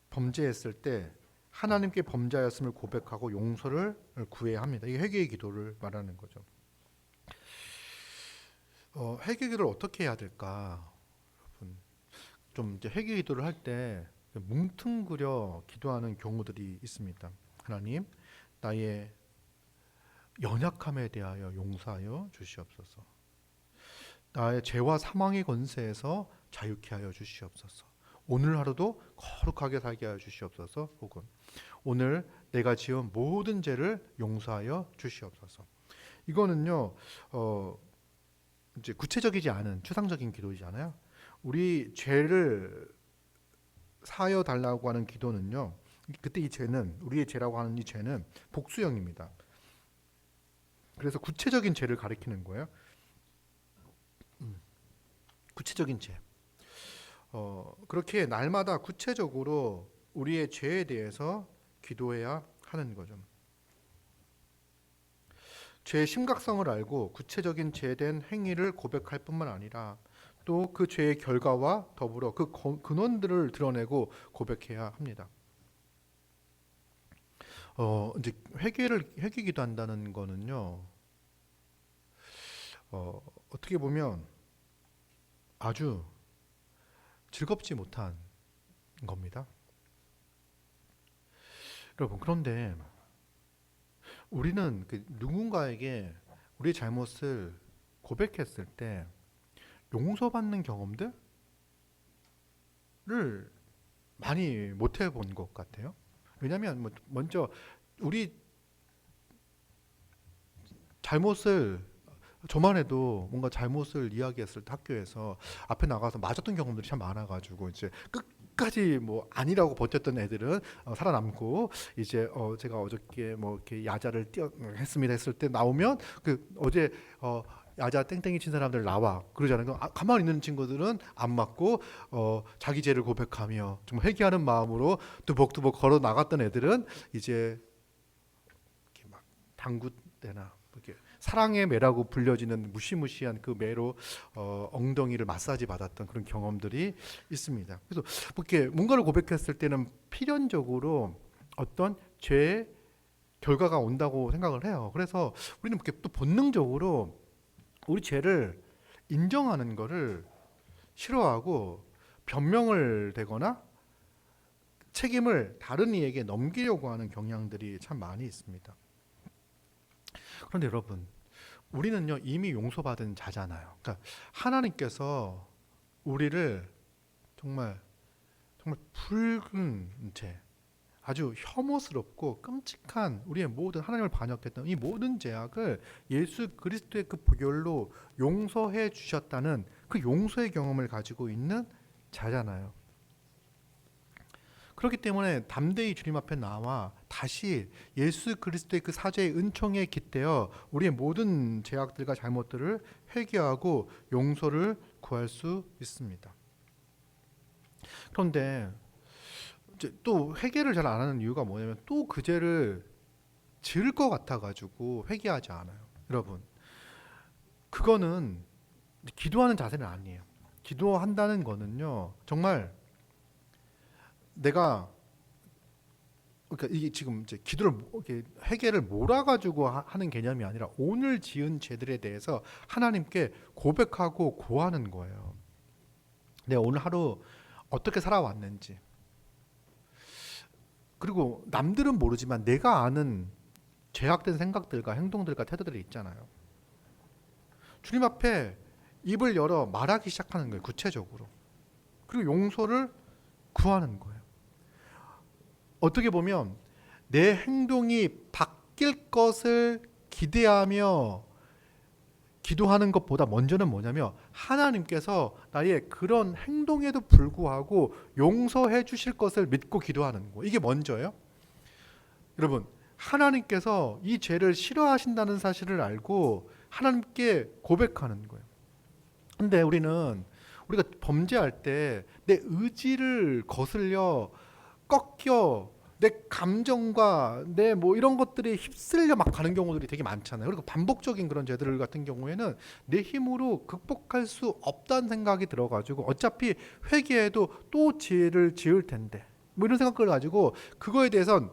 범죄했을 때 하나님께 범죄하였음을 고백하고 용서를 구해야 합니다. 이게 회개의 기도를 말하는 거죠. 회개 기도를 어떻게 해야 될까? 여러분, 좀 이제 회개 기도를 할 때 뭉뚱그려 기도하는 경우들이 있습니다. 하나님, 나의 연약함에 대하여 용서하여 주시옵소서. 나의 죄와 사망의 권세에서 자유케 하여 주시옵소서. 오늘 하루도 거룩하게 살게 하여 주시옵소서. 혹은 오늘 내가 지은 모든 죄를 용서하여 주시옵소서. 이거는요, 이제 구체적이지 않은 추상적인 기도이잖아요. 우리 죄를 사하여 달라고 하는 기도는요, 그때 이 죄는, 우리의 죄라고 하는 이 죄는 복수형입니다. 그래서 구체적인 죄를 가리키는 거예요. 구체적인 죄. 그렇게 날마다 구체적으로 우리의 죄에 대해서 기도해야 하는 거죠. 죄의 심각성을 알고 구체적인 죄된 행위를 고백할 뿐만 아니라 또 그 죄의 결과와 더불어 그 근원들을 드러내고 고백해야 합니다. 이제 회개 기도한다는 거는요, 어떻게 보면 아주 즐겁지 못한 겁니다. 여러분, 그런데 우리는 누군가에게 우리의 잘못을 고백했을 때 용서받는 경험들을 많이 못 해본 것 같아요. 왜냐하면 먼저 우리 잘못을, 저만 해도 뭔가 잘못을 이야기했을 때 학교에서 앞에 나가서 맞았던 경험들이 참 많아가지고 이제 끝까지 뭐 아니라고 버텼던 애들은 살아남고, 이제 제가 어저께 뭐 이렇게 야자를 했습니다 했을 때 나오면 어제 야자 땡땡이 친 사람들 나와 그러잖아요. 가만히 있는 친구들은 안 맞고 자기 죄를 고백하며 정말 회개하는 마음으로 뚜벅뚜벅 걸어 나갔던 애들은 이제 이렇게 막 당구 때나 이렇게 사랑의 매라고 불려지는 무시무시한 그 매로 엉덩이를 마사지 받았던 그런 경험들이 있습니다. 그래서 이렇게 뭔가를 고백했을 때는 필연적으로 어떤 죄의 결과가 온다고 생각을 해요. 그래서 우리는 이렇게 또 본능적으로 우리 죄를 인정하는 것을 싫어하고 변명을 대거나 책임을 다른 이에게 넘기려고 하는 경향들이 참 많이 있습니다. 그런데 여러분, 우리는요 이미 용서받은 자잖아요. 그러니까 하나님께서 우리를 정말 붉은 죄, 아주 혐오스럽고 끔찍한 우리의 모든 하나님을 반역했던 이 모든 죄악을 예수 그리스도의 그 보혈로 용서해 주셨다는 그 용서의 경험을 가지고 있는 자잖아요. 그렇기 때문에 담대히 주님 앞에 나와 다시 예수 그리스도의 그 사죄의 은총에 깃대어 우리의 모든 죄악들과 잘못들을 회개하고 용서를 구할 수 있습니다. 그런데 이제 또 회개를 잘 안 하는 이유가 뭐냐면 또 그 죄를 지을 것 같아가지고 회개하지 않아요. 여러분, 그거는 기도하는 자세는 아니에요. 기도한다는 거는요 정말 내가, 그러니까 이게 지금 이제 기도를 이렇게 회개를 몰아가지고 하는 개념이 아니라 오늘 지은 죄들에 대해서 하나님께 고백하고 고하는 거예요. 내가 오늘 하루 어떻게 살아왔는지, 그리고 남들은 모르지만 내가 아는 죄악된 생각들과 행동들과 태도들이 있잖아요. 주님 앞에 입을 열어 말하기 시작하는 거예요. 구체적으로. 그리고 용서를 구하는 거예요. 어떻게 보면 내 행동이 바뀔 것을 기대하며 기도하는 것보다 먼저는 뭐냐면 하나님께서 나의 그런 행동에도 불구하고 용서해 주실 것을 믿고 기도하는 거. 이게 먼저예요. 여러분, 하나님께서 이 죄를 싫어하신다는 사실을 알고 하나님께 고백하는 거예요. 근데 우리가 범죄할 때 내 의지를 거슬려 꺾여 내 감정과 내 뭐 이런 것들이 휩쓸려 막 가는 경우들이 되게 많잖아요. 그리고 반복적인 그런 죄들 같은 경우에는 내 힘으로 극복할 수 없다는 생각이 들어가지고 어차피 회개해도 또 죄를 지을 텐데 뭐 이런 생각을 가지고 그거에 대해선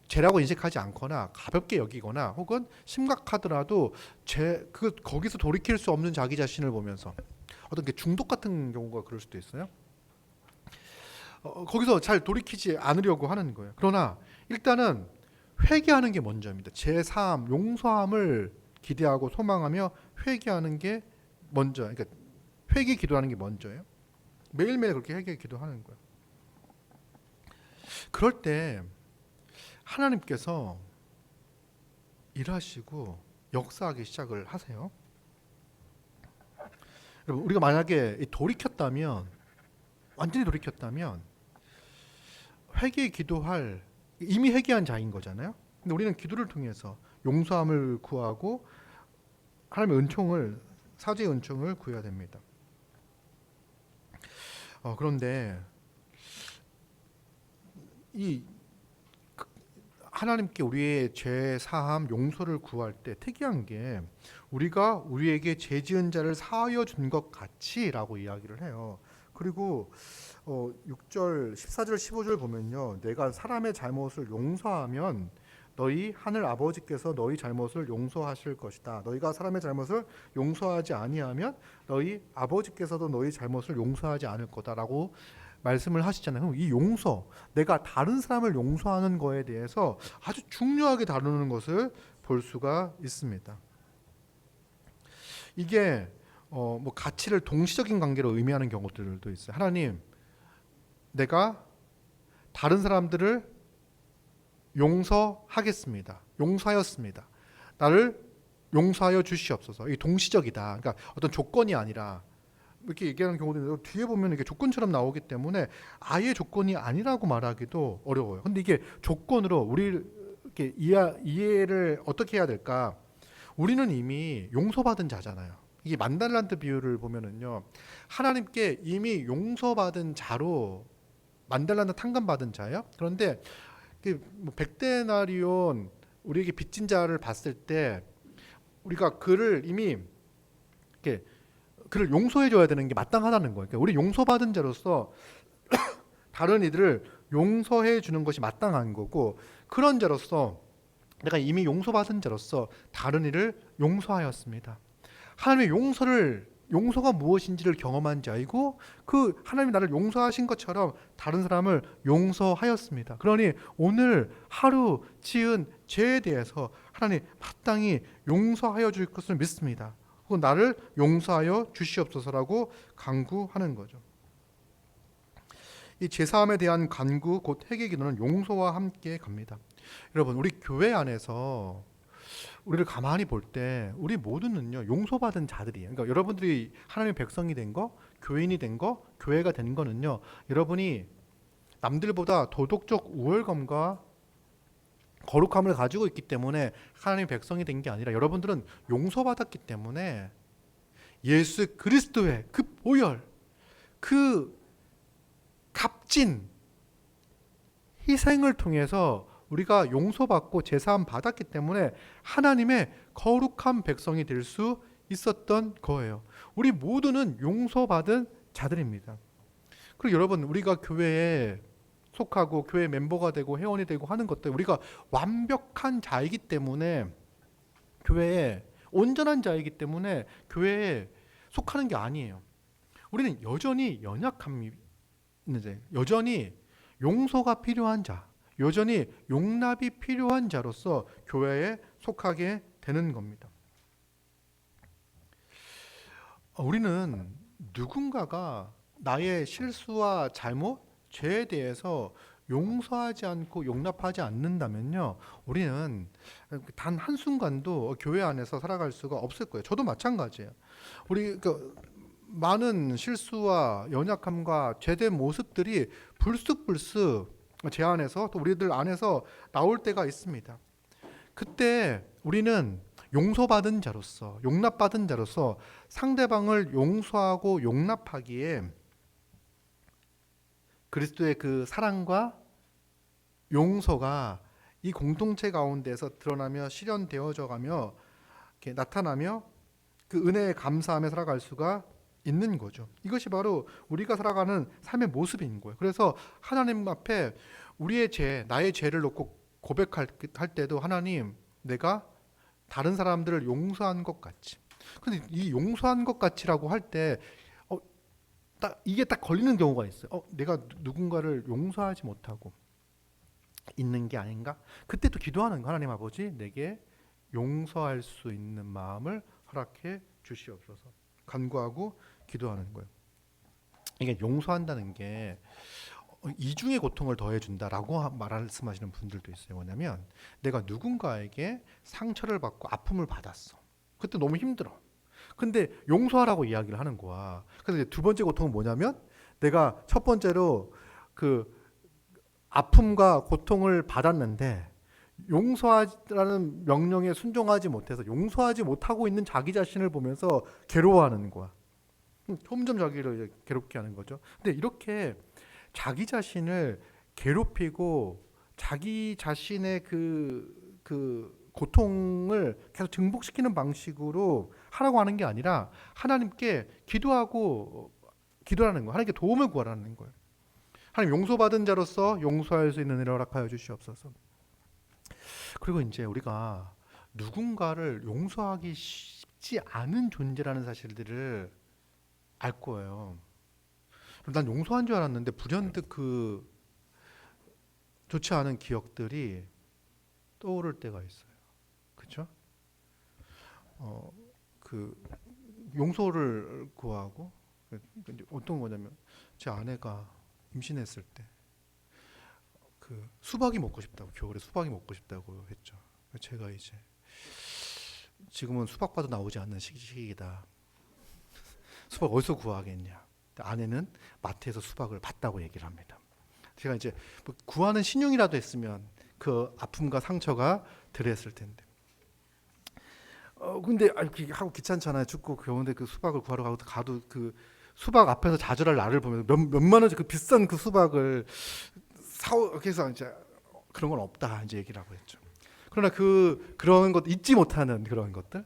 죄라고 인식하지 않거나 가볍게 여기거나 혹은 심각하더라도 거기서 돌이킬 수 없는 자기 자신을 보면서 어떤 게 중독 같은 경우가 그럴 수도 있어요. 거기서 잘 돌이키지 않으려고 하는 거예요. 그러나 일단은 회개하는 게 먼저입니다. 제3 용서함을 기대하고 소망하며 회개하는 게 먼저. 그러니까 회개 기도하는 게 먼저예요. 매일매일 그렇게 회개 기도하는 거예요. 그럴 때 하나님께서 일하시고 역사하기 시작을 하세요. 여러분, 우리가 만약에 완전히 돌이켰다면 회개 기도할, 이미 회개한 자인 거잖아요. 근데 우리는 기도를 통해서 용서함을 구하고 하나님의 은총을, 사죄의 은총을 구해야 됩니다. 그런데 이 하나님께 우리의 죄 사함 용서를 구할 때 특이한 게 우리가 우리에게 죄 지은 자를 사하여 준 것 같이라고 이야기를 해요. 그리고 6절, 14절, 15절 보면요, 내가 사람의 잘못을 용서하면 너희 하늘 아버지께서 너희 잘못을 용서하실 것이다. 너희가 사람의 잘못을 용서하지 아니하면 너희 아버지께서도 너희 잘못을 용서하지 않을 거다라고 말씀을 하시잖아요. 이 용서, 내가 다른 사람을 용서하는 거에 대해서 아주 중요하게 다루는 것을 볼 수가 있습니다. 이게 뭐 가치를 동시적인 관계로 의미하는 경우들도 있어요. 하나님, 내가 다른 사람들을 용서하겠습니다. 용서하였습니다. 나를 용서하여 주시옵소서. 이 동시적이다. 그러니까 어떤 조건이 아니라 이렇게 얘기하는 경우도 있는데 뒤에 보면 이게 조건처럼 나오기 때문에 아예 조건이 아니라고 말하기도 어려워요. 근데 이게 조건으로 우리 이렇게 이해를 어떻게 해야 될까? 우리는 이미 용서받은 자잖아요. 이게 만달란트 비유를 보면은요, 하나님께 이미 용서받은 자로 만달란트 탕감받은 자예요. 그런데 뭐 100데나리온 우리에게 빚진 자를 봤을 때 우리가 그를 이미 이렇게 그를 용서해 줘야 되는 게 마땅하다는 거예요. 그러니까 우리 용서받은 자로서 다른 이들을 용서해 주는 것이 마땅한 거고, 그런 자로서 내가 이미 용서받은 자로서 다른 이를 용서하였습니다. 하나님의 용서를 용서가 무엇인지를 경험한 자이고 그 하나님이 나를 용서하신 것처럼 다른 사람을 용서하였습니다. 그러니 오늘 하루 지은 죄에 대해서 하나님 마땅히 용서하여 줄 것을 믿습니다. 혹은 나를 용서하여 주시옵소서라고 간구하는 거죠. 이 제사함에 대한 간구 곧 회개 기도는 용서와 함께 갑니다. 여러분, 우리 교회 안에서 우리를 가만히 볼 때 우리 모두는요 용서받은 자들이에요. 그러니까 여러분들이 하나님의 백성이 된 거, 교인이 된 거, 교회가 된 거는요 여러분이 남들보다 도덕적 우월감과 거룩함을 가지고 있기 때문에 하나님의 백성이 된 게 아니라 여러분들은 용서받았기 때문에 예수 그리스도의 그 보혈, 그 값진 희생을 통해서 우리가 용서받고 제사함 받았기 때문에 하나님의 거룩한 백성이 될 수 있었던 거예요. 우리 모두는 용서받은 자들입니다. 그리고 여러분, 우리가 교회에 속하고 교회 멤버가 되고 회원이 되고 하는 것들, 우리가 완벽한 자이기 때문에 교회에 온전한 자이기 때문에 교회에 속하는 게 아니에요. 우리는 여전히 연약함이 있는데, 여전히 용서가 필요한 자, 여전히 용납이 필요한 자로서 교회에 속하게 되는 겁니다. 우리는 누군가가 나의 실수와 잘못, 죄에 대해서 용서하지 않고 용납하지 않는다면요, 우리는 단 한순간도 교회 안에서 살아갈 수가 없을 거예요. 저도 마찬가지예요. 우리 많은 실수와 연약함과 죄된 모습들이 불쑥불쑥 제 안에서 또 우리들 안에서 나올 때가 있습니다. 그때 우리는 용서받은 자로서, 용납받은 자로서 상대방을 용서하고 용납하기에 그리스도의 그 사랑과 용서가 이 공동체 가운데서 드러나며 실현되어져 가며 이렇게 나타나며 그 은혜에 감사하며 살아갈 수가 있는 거죠. 이것이 바로 우리가 살아가는 삶의 모습인 거예요. 그래서 하나님 앞에 우리의 죄, 나의 죄를 놓고 고백할 때도 하나님, 내가 다른 사람들을 용서한 것 같이. 근데 이 용서한 것 같이라고 할 때 이게 딱 걸리는 경우가 있어요. 내가 누군가를 용서하지 못하고 있는 게 아닌가? 그때 또 기도하는 거, 하나님 아버지, 내게 용서할 수 있는 마음을 허락해 주시옵소서. 간구하고 기도하는 거예요. 이게 용서한다는 게 이중의 고통을 더해준다라고 말씀하시는 분들도 있어요. 뭐냐면 내가 누군가에게 상처를 받고 아픔을 받았어. 그때 너무 힘들어. 근데 용서하라고 이야기를 하는 거야. 그래서 이제 두 번째 고통은 뭐냐면 내가 첫 번째로 그 아픔과 고통을 받았는데 용서하라는 명령에 순종하지 못해서 용서하지 못하고 있는 자기 자신을 보면서 괴로워하는 거야. 점점 자기를 괴롭게 하는 거죠. 근데 이렇게 자기 자신을 괴롭히고 자기 자신의 그 고통을 계속 증폭시키는 방식으로 하라고 하는 게 아니라 하나님께 기도하라는 거예요. 하나님께 도움을 구하라는 거예요. 하나님, 용서받은 자로서 용서할 수 있는 은혜를 허락하여 주시옵소서. 그리고 이제 우리가 누군가를 용서하기 쉽지 않은 존재라는 사실들을 알 거예요. 난 용서한 줄 알았는데 불현듯 그 좋지 않은 기억들이 떠오를 때가 있어요. 그렇죠? 그 용서를 구하고 어떤 거냐면 제 아내가 임신했을 때 그 수박이 먹고 싶다고, 겨울에 수박이 먹고 싶다고 했죠. 제가 이제 지금은 수박봐도 나오지 않는 시기이다. 수박 어디서 구하겠냐. 아내는 마트에서 수박을 봤다고 얘기를 합니다. 제가 이제 뭐 구하는 신용이라도 했으면 그 아픔과 상처가 덜했을 텐데. 근데 하고 귀찮잖아요. 춥고 겨운데 그 수박을 구하러 가도 그 수박 앞에서 좌절할 나를 보면서 몇만 원짜리 그 비싼 그 수박을 그래서 이제 그런 건 없다 이제 얘기를 하고 했죠. 그러나 그런 것 잊지 못하는 그런 것들.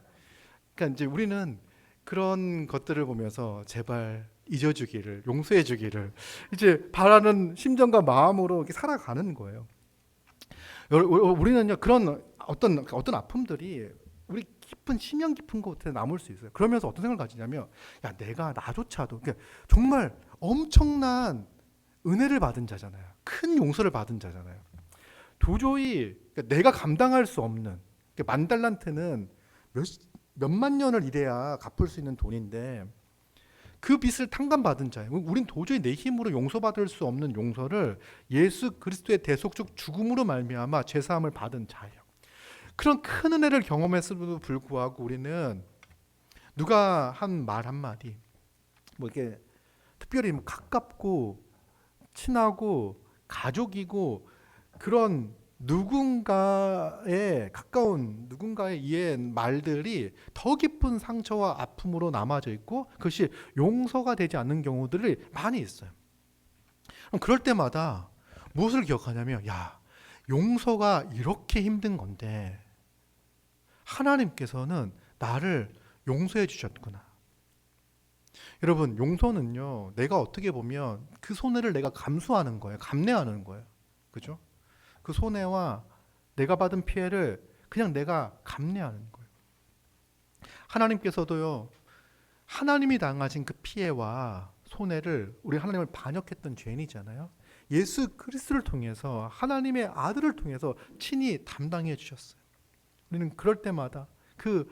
그러니까 이제 우리는 그런 것들을 보면서 제발 잊어주기를, 용서해주기를 이제 바라는 심정과 마음으로 이렇게 살아가는 거예요. 우리는요 그런 어떤 아픔들이 우리 깊은 심연 깊은 곳에 남을 수 있어요. 그러면서 어떤 생각을 가지냐면, 야, 내가 나조차도 그러니까 정말 엄청난 은혜를 받은 자잖아요. 큰 용서를 받은 자잖아요. 도저히 그러니까 내가 감당할 수 없는, 그러니까 만 달란트는 몇만 년을 일해야 갚을 수 있는 돈인데, 그 빚을 탕감받은 자예요. 우린 도저히 내 힘으로 용서받을 수 없는 용서를 예수 그리스도의 대속적 죽음으로 말미암아 죄사함을 받은 자예요. 그런 큰 은혜를 경험했음에도 불구하고 우리는 누가 한 말 한마디, 뭐 이렇게 특별히 뭐 가깝고 친하고 가족이고 그런 누군가의 가까운 누군가의 이의 말들이 더 깊은 상처와 아픔으로 남아져 있고 그것이 용서가 되지 않는 경우들이 많이 있어요. 그럼 그럴 때마다 무엇을 기억하냐면, 야, 용서가 이렇게 힘든 건데 하나님께서는 나를 용서해 주셨구나. 여러분, 용서는요, 내가 어떻게 보면 그 손해를 내가 감수하는 거예요. 감내하는 거예요. 그죠? 그 손해와 내가 받은 피해를 그냥 내가 감내하는 거예요. 하나님께서도요, 하나님이 당하신 그 피해와 손해를 우리 하나님을 반역했던 죄인이잖아요. 예수 그리스도를 통해서 하나님의 아들을 통해서 친히 담당해 주셨어요. 우리는 그럴 때마다 그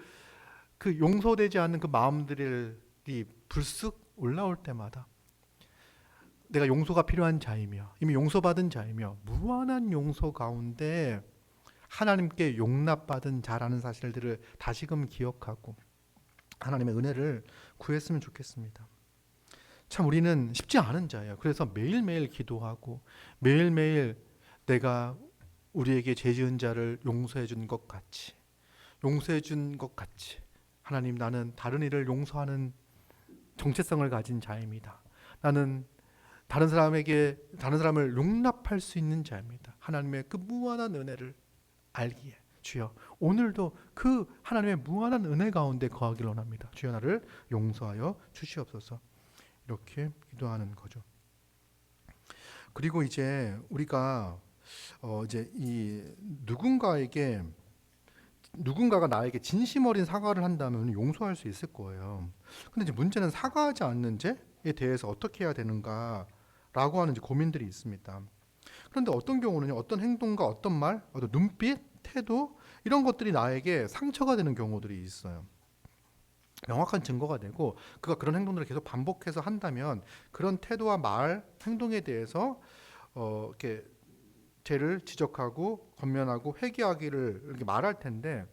용서되지 않는 그 마음들이 불쑥 올라올 때마다 내가 용서가 필요한 자이며 이미 용서받은 자이며 무한한 용서 가운데 하나님께 용납받은 자라는 사실들을 다시금 기억하고 하나님의 은혜를 구했으면 좋겠습니다. 참 우리는 쉽지 않은 자예요. 그래서 매일매일 기도하고 매일매일 내가 우리에게 죄 지은 자를 용서해 준 것 같이 하나님, 나는 다른 이를 용서하는 정체성을 가진 자입니다. 나는 다른 사람을 용납할 수 있는 자입니다. 하나님의 그 무한한 은혜를 알기에 주여 오늘도 그 하나님의 무한한 은혜 가운데 거하기를 원합니다. 주여 나를 용서하여 주시옵소서. 이렇게 기도하는 거죠. 그리고 이제 우리가 이제 이 누군가가 나에게 진심 어린 사과를 한다면 용서할 수 있을 거예요. 근데 이제 문제는 사과하지 않는 죄에 대해서 어떻게 해야 되는가라고 하는 이제 고민들이 있습니다. 그런데 어떤 경우는 어떤 행동과 어떤 말, 어떤 눈빛, 태도 이런 것들이 나에게 상처가 되는 경우들이 있어요. 명확한 증거가 되고 그가 그런 행동들을 계속 반복해서 한다면 그런 태도와 말, 행동에 대해서 이렇게 죄를 지적하고 권면하고 회개하기를 이렇게 말할 텐데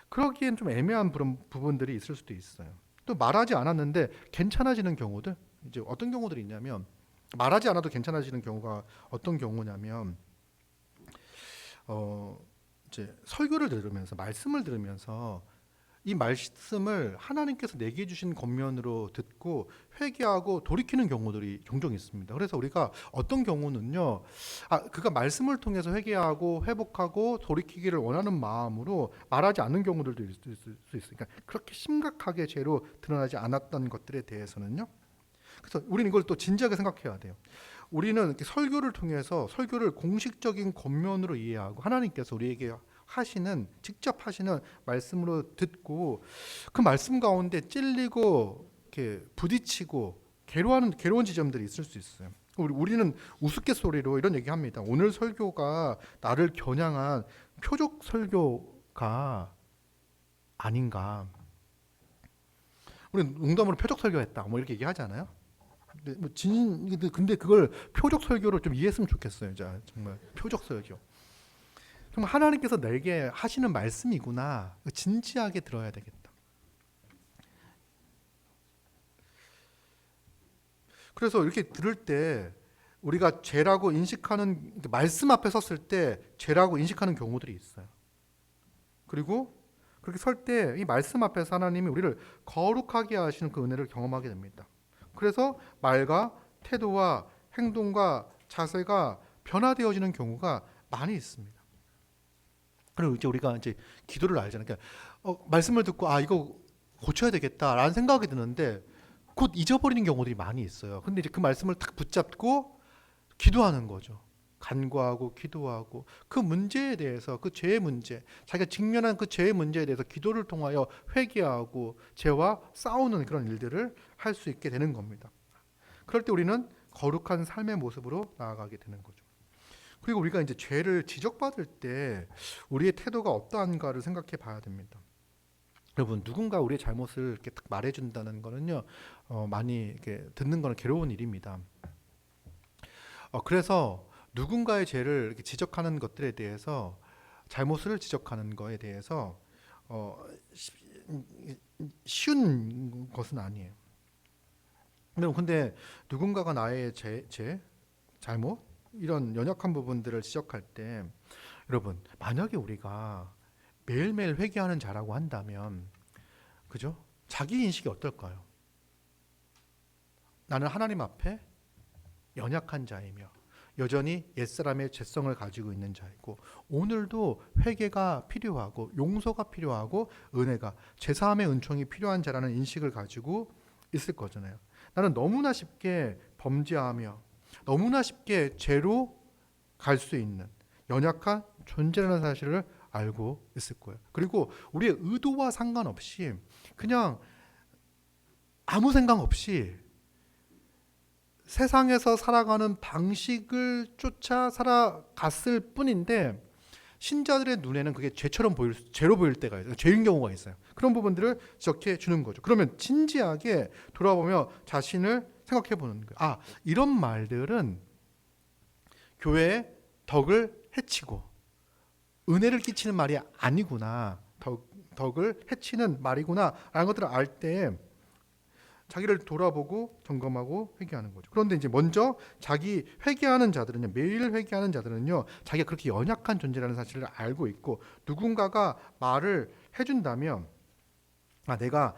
그러기엔 좀 애매한 부분들이 있을 수도 있어요. 또 말하지 않았는데 괜찮아지는 경우들, 이제 어떤 경우들이 있냐면 말하지 않아도 괜찮아지는 경우가 어떤 경우냐면 이제 설교를 들으면서 말씀을 들으면서 이 말씀을 하나님께서 내게 주신 권면으로 듣고 회개하고 돌이키는 경우들이 종종 있습니다. 그래서 우리가 어떤 경우는요, 그가 말씀을 통해서 회개하고 회복하고 돌이키기를 원하는 마음으로 말하지 않는 경우들도 있을 수 있으니까 그렇게 심각하게 죄로 드러나지 않았던 것들에 대해서는요. 그래서 우리는 이걸 또 진지하게 생각해야 돼요. 우리는 이렇게 설교를 통해서 설교를 공식적인 권면으로 이해하고 하나님께서 우리에게 직접 하시는 말씀으로 듣고 그 말씀 가운데 찔리고 이렇게 부딪히고 괴로운 지점들이 있을 수 있어요. 우리는 우스갯소리로 이런 얘기합니다. 오늘 설교가 나를 겨냥한 표적 설교가 아닌가. 우리는 농담으로 표적 설교했다 뭐 이렇게 얘기하잖아요. 근데 그걸 표적 설교로 좀 이해했으면 좋겠어요. 정말 표적 설교. 정말 하나님께서 내게 하시는 말씀이구나. 진지하게 들어야 되겠다. 그래서 이렇게 들을 때 우리가 죄라고 인식하는 말씀 앞에 섰을 때 죄라고 인식하는 경우들이 있어요. 그리고 그렇게 설 때 이 말씀 앞에서 하나님이 우리를 거룩하게 하시는 그 은혜를 경험하게 됩니다. 그래서 말과 태도와 행동과 자세가 변화되어지는 경우가 많이 있습니다. 그리고 이제 우리가 이제 기도를 알잖아요. 그러니까 말씀을 듣고 이거 고쳐야 되겠다라는 생각이 드는데 곧 잊어버리는 경우들이 많이 있어요. 근데 이제 그 말씀을 딱 붙잡고 기도하는 거죠. 간구하고 기도하고 그 문제에 대해서, 그 죄의 문제, 자기가 직면한 그 죄의 문제에 대해서 기도를 통하여 회개하고 죄와 싸우는 그런 일들을 할 수 있게 되는 겁니다. 그럴 때 우리는 거룩한 삶의 모습으로 나아가게 되는 거죠. 그리고 우리가 이제 죄를 지적받을 때 우리의 태도가 어떠한가를 생각해 봐야 됩니다. 여러분, 누군가 우리의 잘못을 이렇게 딱 말해준다는 거는요, 많이 이렇게 듣는 거는 괴로운 일입니다. 그래서 누군가의 죄를 이렇게 지적하는 것들에 대해서, 잘못을 지적하는 거에 대해서 쉬운 것은 아니에요. 근데 누군가가 나의 잘못, 이런 연약한 부분들을 지적할 때, 여러분, 만약에 우리가 매일매일 회개하는 자라고 한다면, 그죠? 자기 인식이 어떨까요? 나는 하나님 앞에 연약한 자이며 여전히 옛사람의 죄성을 가지고 있는 자이고, 오늘도 회개가 필요하고 용서가 필요하고 은혜가, 죄사함의 은총이 필요한 자라는 인식을 가지고 있을 거잖아요. 나는 너무나 쉽게 범죄하며 너무나 쉽게 죄로 갈 수 있는 연약한 존재라는 사실을 알고 있을 거예요. 그리고 우리의 의도와 상관없이 그냥 아무 생각 없이 세상에서 살아가는 방식을 쫓아 살아갔을 뿐인데, 신자들의 눈에는 그게 죄로 보일 때가 있어요. 죄인 경우가 있어요. 그런 부분들을 지적해 주는 거죠. 그러면 진지하게 돌아보며 자신을 생각해 보는 거예요. 이런 말들은 교회의 덕을 해치고 은혜를 끼치는 말이 아니구나, 덕을 해치는 말이구나 라는 것들을 알 때 자기를 돌아보고 점검하고 회개하는 거죠. 그런데 이제 먼저 자기 회개하는 자들은요, 매일 회개하는 자들은요, 자기가 그렇게 연약한 존재라는 사실을 알고 있고, 누군가가 말을 해준다면 내가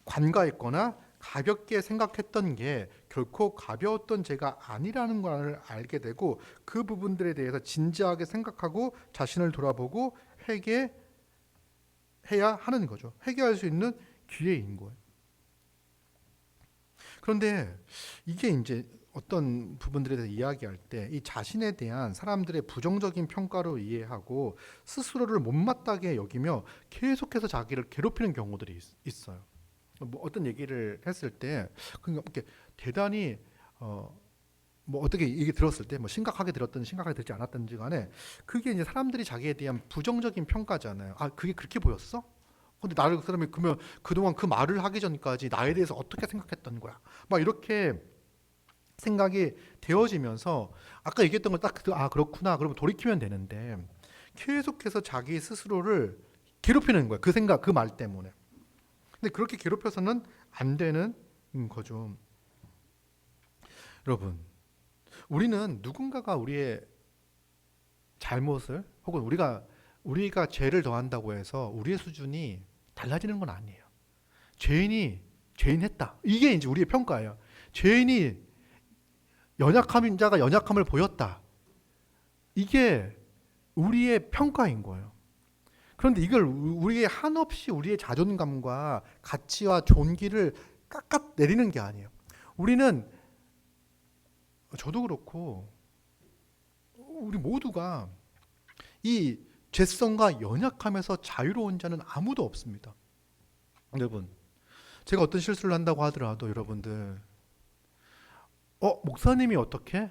관가했거나 가볍게 생각했던 게 결코 가벼웠던 죄가 아니라는 걸 알게 되고, 그 부분들에 대해서 진지하게 생각하고 자신을 돌아보고 회개해야 하는 거죠. 회개할 수 있는 기회인 거예요. 그런데 이게 이제 어떤 부분들에 대해서 이야기할 때 이 자신에 대한 사람들의 부정적인 평가로 이해하고 스스로를 못마땅하게 여기며 계속해서 자기를 괴롭히는 경우들이 있어요. 뭐 어떤 얘기를 했을 때 그러니까 이렇게 대단히 뭐 어떻게 얘기 들었을 때 뭐 심각하게 들었든지 심각하게 들지 않았든지 간에 그게 이제 사람들이 자기에 대한 부정적인 평가잖아요. 그게 그렇게 보였어? 근데 나를 그 사람이 그러면 그동안 그 말을 하기 전까지 나에 대해서 어떻게 생각했던 거야? 막 이렇게 생각이 되어지면서 아까 얘기했던 걸 딱 그렇구나, 그러면 돌이키면 되는데 계속해서 자기 스스로를 괴롭히는 거야. 그 생각, 그 말 때문에. 근데 그렇게 괴롭혀서는 안 되는 거죠. 여러분, 우리는 누군가가 우리의 잘못을, 혹은 우리가 죄를 더한다고 해서 우리의 수준이 달라지는 건 아니에요. 죄인 했다, 이게 이제 우리의 평가예요. 죄인이 연약한 자가 연약함을 보였다, 이게 우리의 평가인 거예요. 그런데 이걸 우리의 한없이 우리의 자존감과 가치와 존귀를 깎아내리는 게 아니에요. 우리는, 저도 그렇고 우리 모두가 이 죄성과 연약함에서 자유로운 자는 아무도 없습니다. 여러분, 제가 어떤 실수를 한다고 하더라도 여러분들 목사님이 어떻게?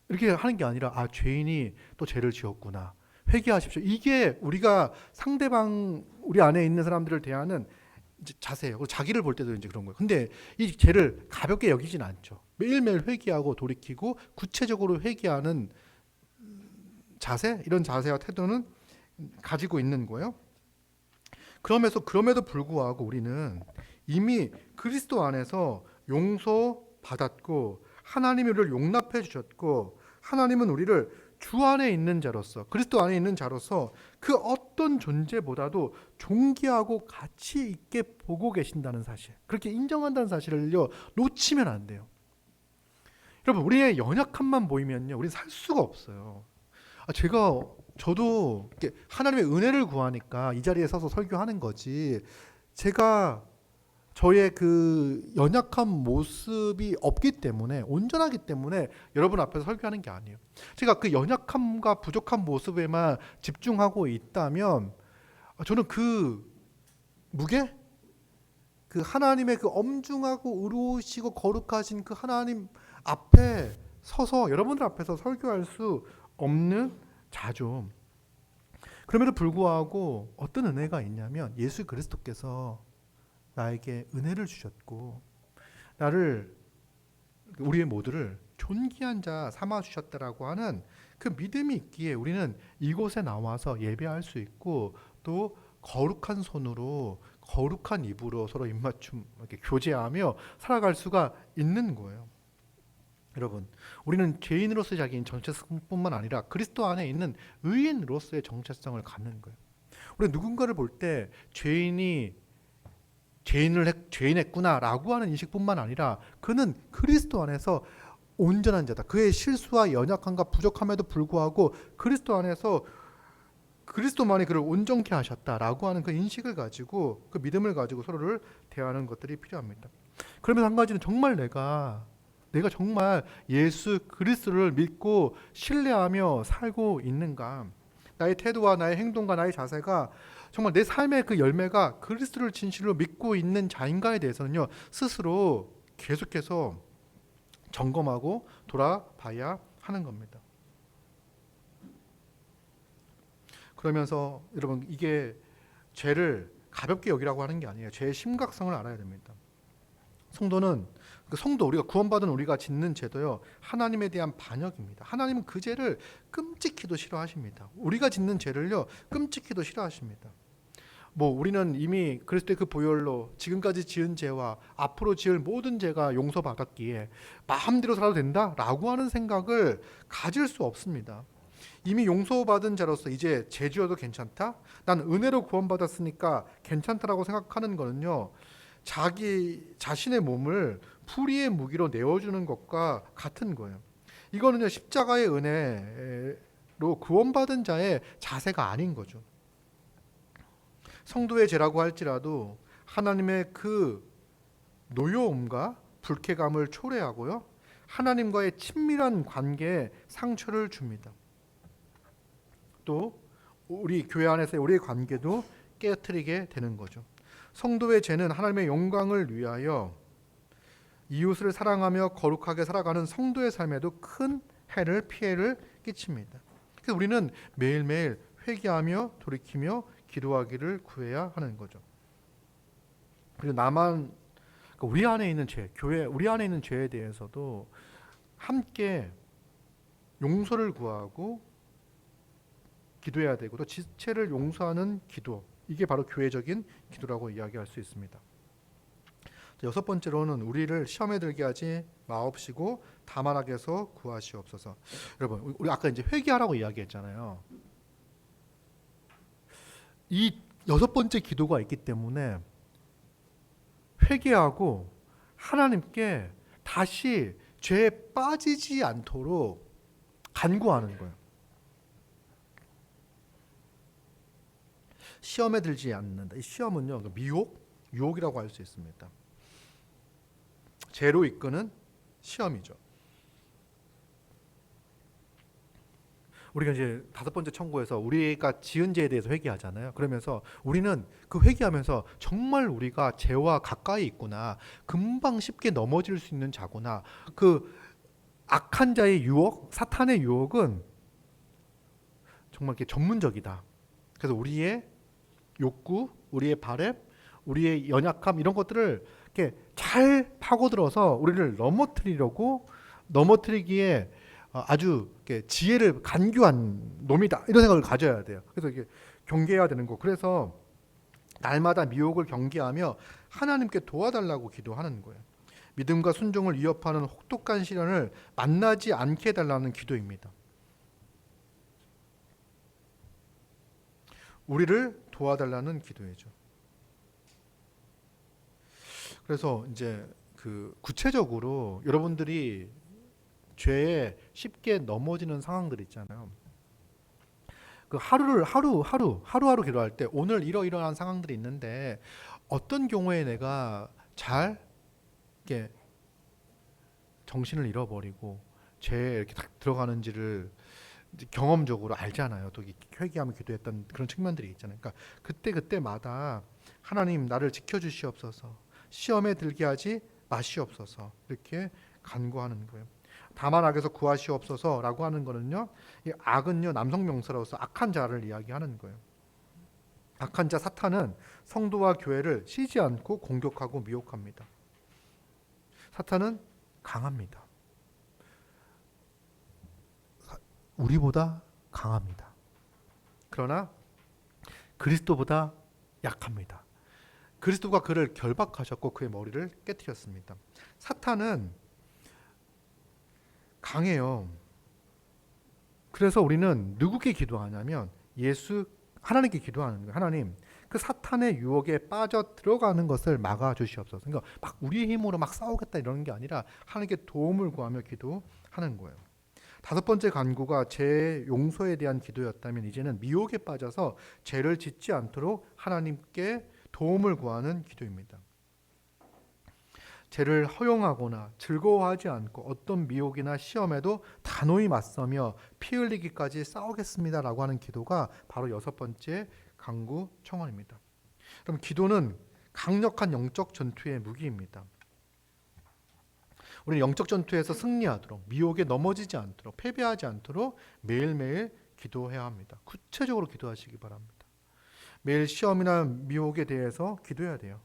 이렇게 하는 게 아니라 죄인이 또 죄를 지었구나, 회개하십시오. 이게 우리가 상대방, 우리 안에 있는 사람들을 대하는 이제 자세예요. 자기를 볼 때도 이제 그런 거예요. 근데 이 죄를 가볍게 여기진 않죠. 매일매일 회개하고 돌이키고 구체적으로 회개하는 자세, 이런 자세와 태도는 가지고 있는 거예요. 그럼에도 불구하고 우리는 이미 그리스도 안에서 용서받았고, 하나님이 우리를 용납해 주셨고, 하나님은 우리를 주 안에 있는 자로서, 그리스도 안에 있는 자로서 그 어떤 존재보다도 존귀하고 가치 있게 보고 계신다는 사실, 그렇게 인정한다는 사실을요, 놓치면 안 돼요. 여러분, 우리의 연약함만 보이면요, 우리는 살 수가 없어요. 저도 하나님의 은혜를 구하니까 이 자리에 서서 설교하는 거지, 제가 저의 그 연약한 모습이 없기 때문에, 온전하기 때문에 여러분 앞에서 설교하는 게 아니에요. 제가 그 연약함과 부족한 모습에만 집중하고 있다면 저는 그 무게, 그 하나님의 그 엄중하고 의로우시고 거룩하신 그 하나님 앞에 서서 여러분들 앞에서 설교할 수 없는 자죠. 그럼에도 불구하고 어떤 은혜가 있냐면, 예수 그리스도께서 나에게 은혜를 주셨고 나를, 우리의 모두를 존귀한 자 삼아 주셨다라고 하는 그 믿음이 있기에 우리는 이곳에 나와서 예배할 수 있고, 또 거룩한 손으로 거룩한 입으로 서로 입맞춤 이렇게 교제하며 살아갈 수가 있는 거예요. 여러분, 우리는 죄인으로서의 자기인 정체성뿐만 아니라 그리스도 안에 있는 의인으로서의 정체성을 갖는 거예요. 우리 누군가를 볼 때 죄인했구나라고 하는 인식뿐만 아니라 그는 그리스도 안에서 온전한 자다. 그의 실수와 연약함과 부족함에도 불구하고 그리스도 안에서 그리스도만이 그를 온전케 하셨다라고 하는 그 인식을 가지고, 그 믿음을 가지고 서로를 대하는 것들이 필요합니다. 그러면서 한 가지는, 정말 내가 정말 예수 그리스도를 믿고 신뢰하며 살고 있는가? 나의 태도와 나의 행동과 나의 자세가 정말 내 삶의 그 열매가 그리스도를 진실로 믿고 있는 자인가에 대해서는요, 스스로 계속해서 점검하고 돌아봐야 하는 겁니다. 그러면서 여러분, 이게 죄를 가볍게 여기라고 하는 게 아니에요. 죄의 심각성을 알아야 됩니다. 우리가 구원받은 우리가 짓는 죄도요, 하나님에 대한 반역입니다. 하나님은 그 죄를 끔찍히도 싫어하십니다. 우리가 짓는 죄를요, 끔찍히도 싫어하십니다. 우리는 이미 그리스도의 그 보혈로 지금까지 지은 죄와 앞으로 지을 모든 죄가 용서받았기에 마음대로 살아도 된다라고 하는 생각을 가질 수 없습니다. 이미 용서받은 자로서 이제 죄 지어도 괜찮다? 난 은혜로 구원받았으니까 괜찮다라고 생각하는 거는요, 자기 자신의 몸을 불의의 무기로 내어주는 것과 같은 거예요. 이거는요, 십자가의 은혜로 구원받은 자의 자세가 아닌 거죠. 성도의 죄라고 할지라도 하나님의 그 노여움과 불쾌감을 초래하고요, 하나님과의 친밀한 관계에 상처를 줍니다. 또 우리 교회 안에서의 우리의 관계도 깨트리게 되는 거죠. 성도의 죄는 하나님의 영광을 위하여 이웃을 사랑하며 거룩하게 살아가는 성도의 삶에도 큰 피해를 끼칩니다. 그래서 우리는 매일매일 회개하며 돌이키며 기도하기를 구해야 하는 거죠. 그리고 우리 안에 있는 죄, 우리 안에 있는 죄에 대해서도 함께 용서를 구하고 기도해야 되고, 또 지체를 용서하는 기도, 이게 바로 교회적인 기도라고 이야기할 수 있습니다. 여섯 번째로는, 우리를 시험에 들게 하지 마옵시고 다만하게 해서 구하시옵소서. 여러분, 우리 아까 이제 회개하라고 이야기했잖아요. 이 여섯 번째 기도가 있기 때문에 회개하고 하나님께 다시 죄에 빠지지 않도록 간구하는 거예요. 시험에 들지 않는다. 이 시험은요, 유혹이라고 할 수 있습니다. 죄로 이끄는 시험이죠. 우리가 이제 다섯 번째 청구에서 우리가 지은 죄에 대해서 회개하잖아요. 그러면서 우리는 그 회개하면서 정말 우리가 죄와 가까이 있구나, 금방 쉽게 넘어질 수 있는 자구나, 그 악한 자의 유혹, 사탄의 유혹은 정말 이렇게 전문적이다. 그래서 우리의 욕구, 우리의 바램, 우리의 연약함, 이런 것들을 이렇게 잘 파고들어서 우리를 넘어뜨리기에 아주 지혜를 간교한 놈이다, 이런 생각을 가져야 돼요. 그래서 이게 경계해야 되는 거. 그래서 날마다 미혹을 경계하며 하나님께 도와달라고 기도하는 거예요. 믿음과 순종을 위협하는 혹독한 시련을 만나지 않게 해달라는 기도입니다. 우리를 도와달라는 기도이죠. 그래서 이제 그 구체적으로 여러분들이 죄에 쉽게 넘어지는 상황들 있잖아요. 그 하루하루 기도할 때, 오늘 이러이러한 상황들이 있는데 어떤 경우에 내가 잘 이렇게 정신을 잃어버리고 죄에 이렇게 딱 들어가는지를 경험적으로 알잖아요. 또 회개하며 기도했던 그런 측면들이 있잖아요. 그러니까 그때마다 하나님 나를 지켜주시옵소서, 시험에 들게 하지 마시옵소서 이렇게 간구하는 거예요. 다만 악에서 구하시옵소서라고 하는 거는요, 이 악은요 남성 명사로서 악한 자를 이야기하는 거예요. 악한 자 사탄은 성도와 교회를 쉬지 않고 공격하고 미혹합니다. 사탄은 강합니다. 우리보다 강합니다. 그러나 그리스도보다 약합니다. 그리스도가 그를 결박하셨고 그의 머리를 깨뜨렸습니다. 사탄은 강해요. 그래서 우리는 누구께 기도하냐면 하나님께 기도하는 거예요. 하나님, 그 사탄의 유혹에 빠져 들어가는 것을 막아 주시옵소서. 그러니까 막 우리의 힘으로 막 싸우겠다 이러는 게 아니라 하나님께 도움을 구하며 기도하는 거예요. 다섯 번째 간구가 죄 용서에 대한 기도였다면 이제는 미혹에 빠져서 죄를 짓지 않도록 하나님께 도움을 구하는 기도입니다. 죄를 허용하거나 즐거워하지 않고 어떤 미혹이나 시험에도 단호히 맞서며 피 흘리기까지 싸우겠습니다라고 하는 기도가 바로 여섯 번째 간구 청원입니다. 그럼 기도는 강력한 영적 전투의 무기입니다. 우리는 영적 전투에서 승리하도록, 미혹에 넘어지지 않도록, 패배하지 않도록 매일매일 기도해야 합니다. 구체적으로 기도하시기 바랍니다. 매일 시험이나 미혹에 대해서 기도해야 돼요.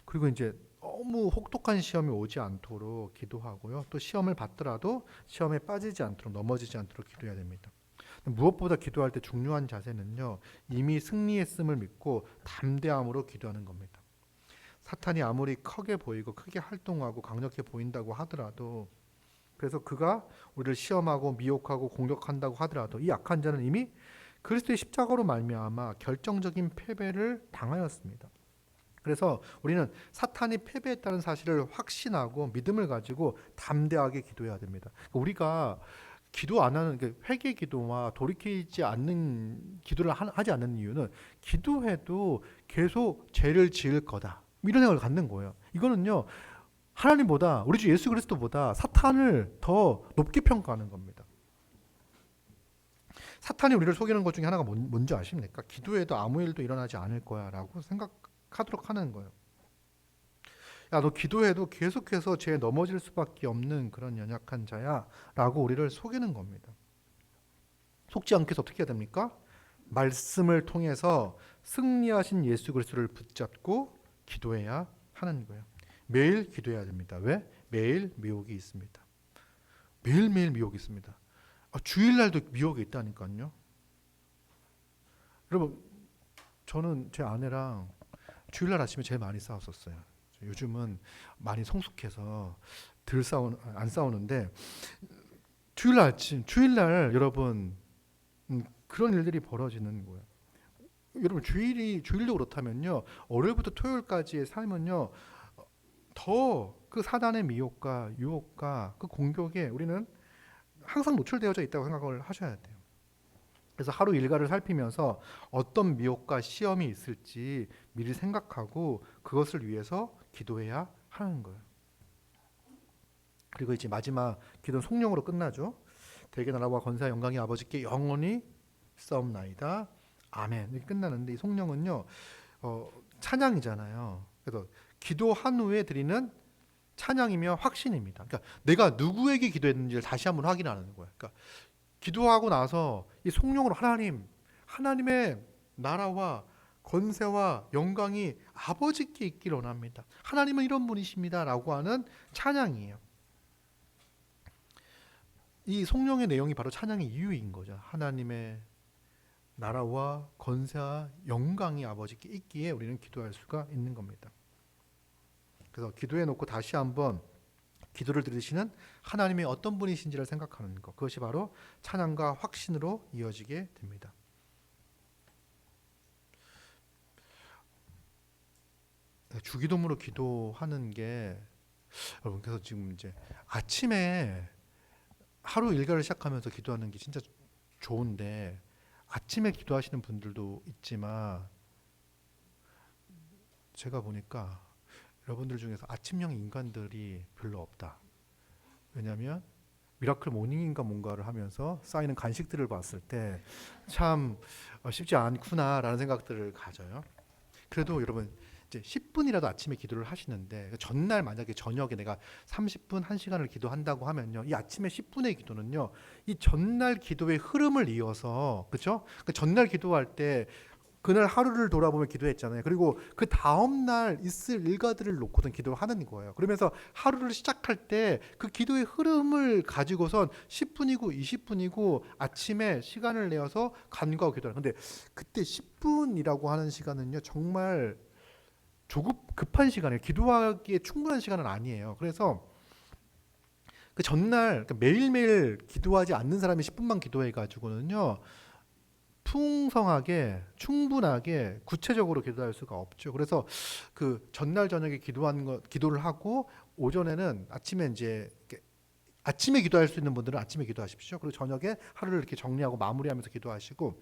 그리고 이제 너무 혹독한 시험이 오지 않도록 기도하고요. 또 시험을 받더라도 시험에 빠지지 않도록, 넘어지지 않도록 기도해야 됩니다. 무엇보다 기도할 때 중요한 자세는요, 이미 승리했음을 믿고 담대함으로 기도하는 겁니다. 사탄이 아무리 크게 보이고 크게 활동하고 강력해 보인다고 하더라도, 그래서 그가 우리를 시험하고 미혹하고 공격한다고 하더라도 이 약한 자는 이미 그리스도의 십자가로 말미암아 결정적인 패배를 당하였습니다. 그래서 우리는 사탄이 패배했다는 사실을 확신하고 믿음을 가지고 담대하게 기도해야 됩니다. 우리가 기도 안 하는, 회개 기도와 돌이키지 않는 기도를 하지 않는 이유는 기도해도 계속 죄를 지을 거다, 이런 생각을 갖는 거예요. 이거는요, 하나님보다, 우리 주 예수 그리스도보다 사탄을 더 높게 평가하는 겁니다. 사탄이 우리를 속이는 것 중에 하나가 뭔지 아십니까? 기도해도 아무 일도 일어나지 않을 거야 라고 생각하도록 하는 거예요. 야, 너 기도해도 계속해서 죄에 넘어질 수밖에 없는 그런 연약한 자야 라고 우리를 속이는 겁니다. 속지 않기 위해서 어떻게 해야 됩니까? 말씀을 통해서 승리하신 예수 그리스도를 붙잡고 기도해야 하는 거예요. 매일 기도해야 됩니다. 왜? 매일 미혹이 있습니다. 매일매일 미혹이 있습니다. 주일날도 미혹이 있다니까요. 여러분, 저는 제 아내랑 주일날 아침에 제일 많이 싸웠었어요. 요즘은 많이 성숙해서 안 싸우는데, 주일날 아침, 주일날 여러분, 그런 일들이 벌어지는 거예요. 여러분, 주일도 그렇다면요, 월요일부터 토요일까지의 삶은요, 더 그 사단의 미혹과 유혹과 그 공격에 우리는 항상 노출되어져 있다고 생각을 하셔야 돼요. 그래서 하루 일과를 살피면서 어떤 미혹과 시험이 있을지 미리 생각하고 그것을 위해서 기도해야 하는 거예요. 그리고 이제 마지막 기도는 성령으로 끝나죠. 대개 나라와 권세와 영광이 아버지께 영원히 싸움나이다. 아멘. 이렇게 끝나는데, 이 성령은요, 찬양이잖아요. 그래서 기도한 후에 드리는 찬양이며 확신입니다. 그러니까 내가 누구에게 기도했는지를 다시 한번 확인하는 거예요. 그러니까 기도하고 나서 이 성령으로 하나님의 나라와 권세와 영광이 아버지께 있기를 원합니다. 하나님은 이런 분이십니다 라고 하는 찬양이에요. 이 성령의 내용이 바로 찬양의 이유인 거죠. 하나님의 나라와 권세와 영광이 아버지께 있기에 우리는 기도할 수가 있는 겁니다. 그래서 기도해 놓고 다시 한번 기도를 들으시는 하나님의 어떤 분이신지를 생각하는 것, 그것이 바로 찬양과 확신으로 이어지게 됩니다. 주기도문으로 기도하는 게, 여러분, 그래서 지금 이제 아침에 하루 일과를 시작하면서 기도하는 게 진짜 좋은데, 아침에 기도하시는 분들도 있지만 제가 보니까 여러분들 중에서 아침형 인간들이 별로 없다. 왜냐하면 미라클 모닝인가 뭔가를 하면서 쌓이는 간식들을 봤을 때 참 쉽지 않구나라는 생각들을 가져요. 그래도 여러분 이제 10분이라도 아침에 기도를 하시는데 전날 만약에 저녁에 내가 30분 1시간을 기도한다고 하면요. 이 아침에 10분의 기도는요. 이 전날 기도의 흐름을 이어서 그렇죠? 그 전날 기도할 때 그날 하루를 돌아보며 기도했잖아요. 그리고 그 다음 날 있을 일가들을 놓고선 기도를 하는 거예요. 그러면서 하루를 시작할 때 그 기도의 흐름을 가지고선 10분이고 20분이고 아침에 시간을 내어서 간구하고 기도하는. 근데 그때 10분이라고 하는 시간은요. 정말 급한 시간이에요. 기도하기에 충분한 시간은 아니에요. 그래서 그 전날 그러니까 매일매일 기도하지 않는 사람이 10분만 기도해 가지고는요. 풍성하게 충분하게 구체적으로 기도할 수가 없죠. 그래서 그 전날 저녁에 기도를 하고 오전에는 아침에 이제 아침에 기도할 수 있는 분들은 아침에 기도하십시오. 그리고 저녁에 하루를 이렇게 정리하고 마무리하면서 기도하시고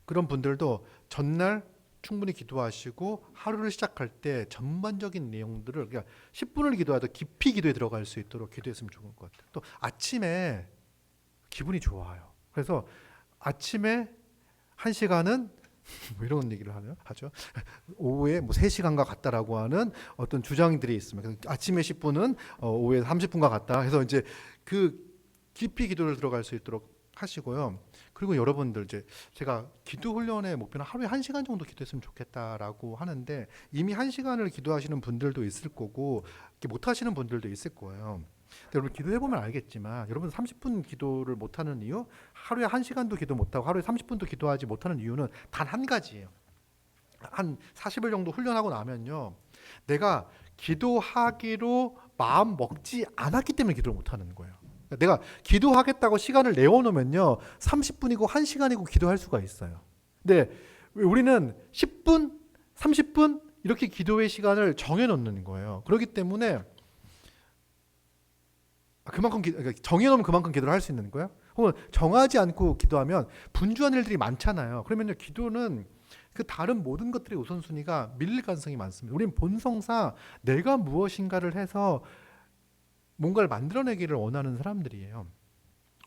그런 분들도 전날 충분히 기도하시고 하루를 시작할 때 전반적인 내용들을 그러니까 10분을 기도해도 깊이 기도에 들어갈 수 있도록 기도했으면 좋을 것 같아요. 또 아침에 기분이 좋아요. 그래서 아침에 1시간은 뭐 이런 얘기를 하죠. 오후에 뭐 3시간과 같다라고 하는 어떤 주장들이 있습니다. 아침에 10분은 오후에 30분과 같다 해서 이제 그 깊이 기도를 들어갈 수 있도록 하시고요. 그리고 여러분들 이제 제가 기도 훈련의 목표는 하루에 1시간 정도 기도했으면 좋겠다라고 하는데 이미 1시간을 기도하시는 분들도 있을 거고 못 하시는 분들도 있을 거예요. 여러분 기도해보면 알겠지만 여러분 30분 기도를 못하는 이유 하루에 1시간도 기도 못하고 하루에 30분도 기도하지 못하는 이유는 단 한 가지예요. 한 40일 정도 훈련하고 나면요 내가 기도하기로 마음 먹지 않았기 때문에 기도를 못하는 거예요. 내가 기도하겠다고 시간을 내어놓으면요 30분이고 1시간이고 기도할 수가 있어요. 근데 우리는 10분 30분 이렇게 기도의 시간을 정해놓는 거예요. 그렇기 때문에 그러니까 정해놓으면 그만큼 기도를 할 수 있는 거예요. 혹은 정하지 않고 기도하면 분주한 일들이 많잖아요. 그러면요 기도는 그 다른 모든 것들의 우선순위가 밀릴 가능성이 많습니다. 우리는 본성상 내가 무엇인가를 해서 뭔가를 만들어내기를 원하는 사람들이에요.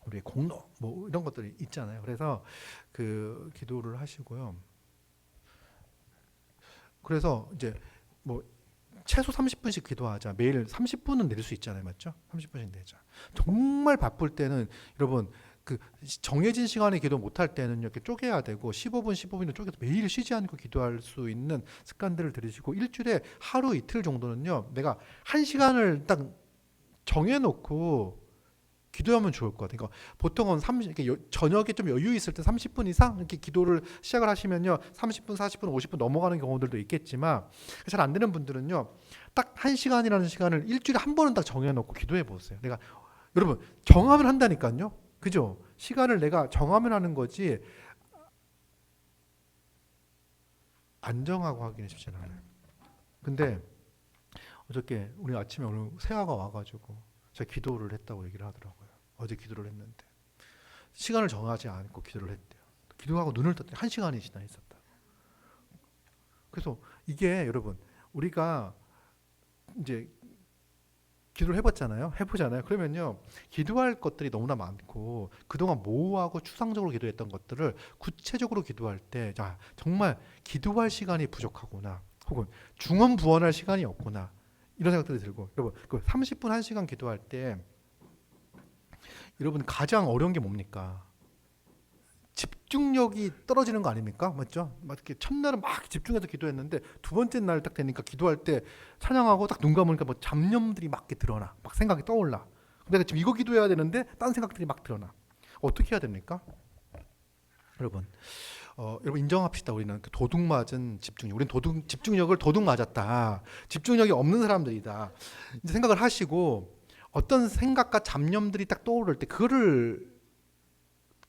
우리의 공로 뭐 이런 것들이 있잖아요. 그래서 그 기도를 하시고요. 그래서 이제 뭐 최소 30분씩 기도하자. 매일 30분은 낼 수 있잖아요. 맞죠? 30분씩 내자. 정말 바쁠 때는 여러분 그 정해진 시간에 기도 못할 때는 이렇게 쪼개야 되고 15분 15분을 쪼개서 매일 쉬지 않고 기도할 수 있는 습관들을 들이시고 일주일에 하루 이틀 정도는요. 내가 1시간을 딱 정해놓고 기도하면 좋을 것 같아요. 그러니까 보통은 저녁에 좀 여유 있을 때 30분 이상 이렇게 기도를 시작을 하시면요. 30분, 40분, 50분 넘어가는 경우들도 있겠지만 잘 안 되는 분들은요. 딱 1시간이라는 시간을 일주일에 한 번은 딱 정해놓고 기도해 보세요. 내가 여러분 정하면 한다니까요. 그죠? 시간을 내가 정하면 하는 거지 안 정하고 하기는 쉽지 않아요. 근데 어저께 우리 아침에 오늘 세아가 와가지고 제가 기도를 했다고 얘기를 하더라고요. 어제 기도를 했는데 시간을 정하지 않고 기도를 했대요. 기도하고 눈을 떴더니 1시간이 지나 있었다. 그래서 이게 여러분 우리가 이제 기도를 해보잖아요. 그러면요 기도할 것들이 너무나 많고 그동안 모호하고 추상적으로 기도했던 것들을 구체적으로 기도할 때 자, 정말 기도할 시간이 부족하구나 혹은 중언부언할 시간이 없구나 이런 생각들이 들고 여러분 그 30분 1시간 기도할 때 여러분 가장 어려운 게 뭡니까? 집중력이 떨어지는 거 아닙니까? 맞죠? 막 이렇게 첫날은 막 집중해서 기도했는데 두 번째 날 딱 되니까 기도할 때 찬양하고 딱 눈 감으니까 뭐 잡념들이 막 이렇게 드러나. 막 생각이 떠올라. 내가 지금 이거 기도해야 되는데 딴 생각들이 막 드러나. 어떻게 해야 됩니까? 여러분, 여러분 인정합시다. 우리는 그 도둑 맞은 집중력. 우리는 집중력을 도둑 맞았다. 집중력이 없는 사람들이다. 이제 생각을 하시고 어떤 생각과 잡념들이 딱 떠오를 때 그거를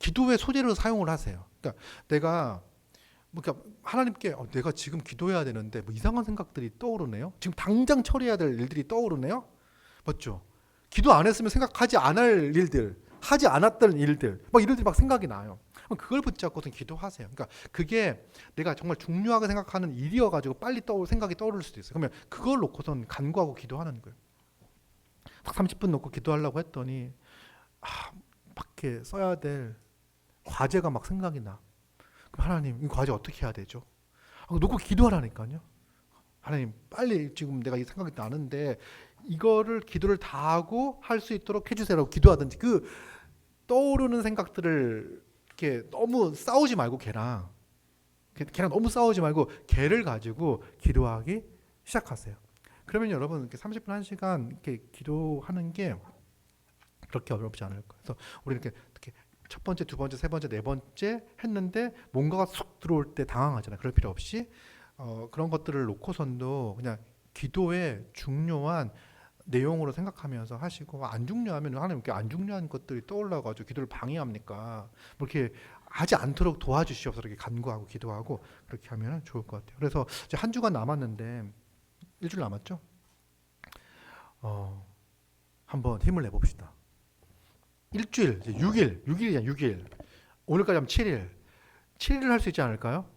기도의 소재로 사용을 하세요. 그러니까 내가 그러니까 하나님께 내가 지금 기도해야 되는데 뭐 이상한 생각들이 떠오르네요. 지금 당장 처리해야 될 일들이 떠오르네요. 맞죠? 기도 안 했으면 생각하지 않을 일들, 하지 않았던 일들, 막 이런 일들이 막 생각이 나요. 그럼 그걸 붙잡고선 기도하세요. 그러니까 그게 내가 정말 중요하게 생각하는 일이어가지고 빨리 생각이 떠오를 수도 있어요. 그러면 그걸 놓고선 간구하고 기도하는 거예요. 딱 30분 놓고 기도하려고 했더니 밖에 써야 될 과제가 막 생각이 나. 그럼 하나님, 이 과제 어떻게 해야 되죠? 놓고 기도하라니까요. 하나님, 빨리 지금 내가 이 생각이 나는데 이거를 기도를 다 하고 할 수 있도록 해주세요라고 기도하든지, 그 떠오르는 생각들을 이렇게 너무 싸우지 말고 걔랑 너무 싸우지 말고 걔를 가지고 기도하기 시작하세요. 그러면 여러분 이렇게 30분 1시간 이렇게 기도하는 게 그렇게 어렵지 않을 거예요. 그래서 우리 이렇게 첫 번째, 두 번째, 세 번째, 네 번째 했는데 뭔가가 쑥 들어올 때 당황하잖아요. 그럴 필요 없이 그런 것들을 놓고선도 그냥 기도의 중요한 내용으로 생각하면서 하시고, 안 중요하면 하나님 이렇게 안 중요한 것들이 떠올라가지고 기도를 방해합니까? 뭐 이렇게 하지 않도록 도와주시옵소서 이렇게 간구하고 기도하고 그렇게 하면 좋을 것 같아요. 그래서 이제 한 주간 남았는데, 일주일 남았죠? 한번 힘을 내봅시다. 일주일, 이제 6일이야 6일. 오늘까지 하면 7일. 7일을 할 수 있지 않을까요?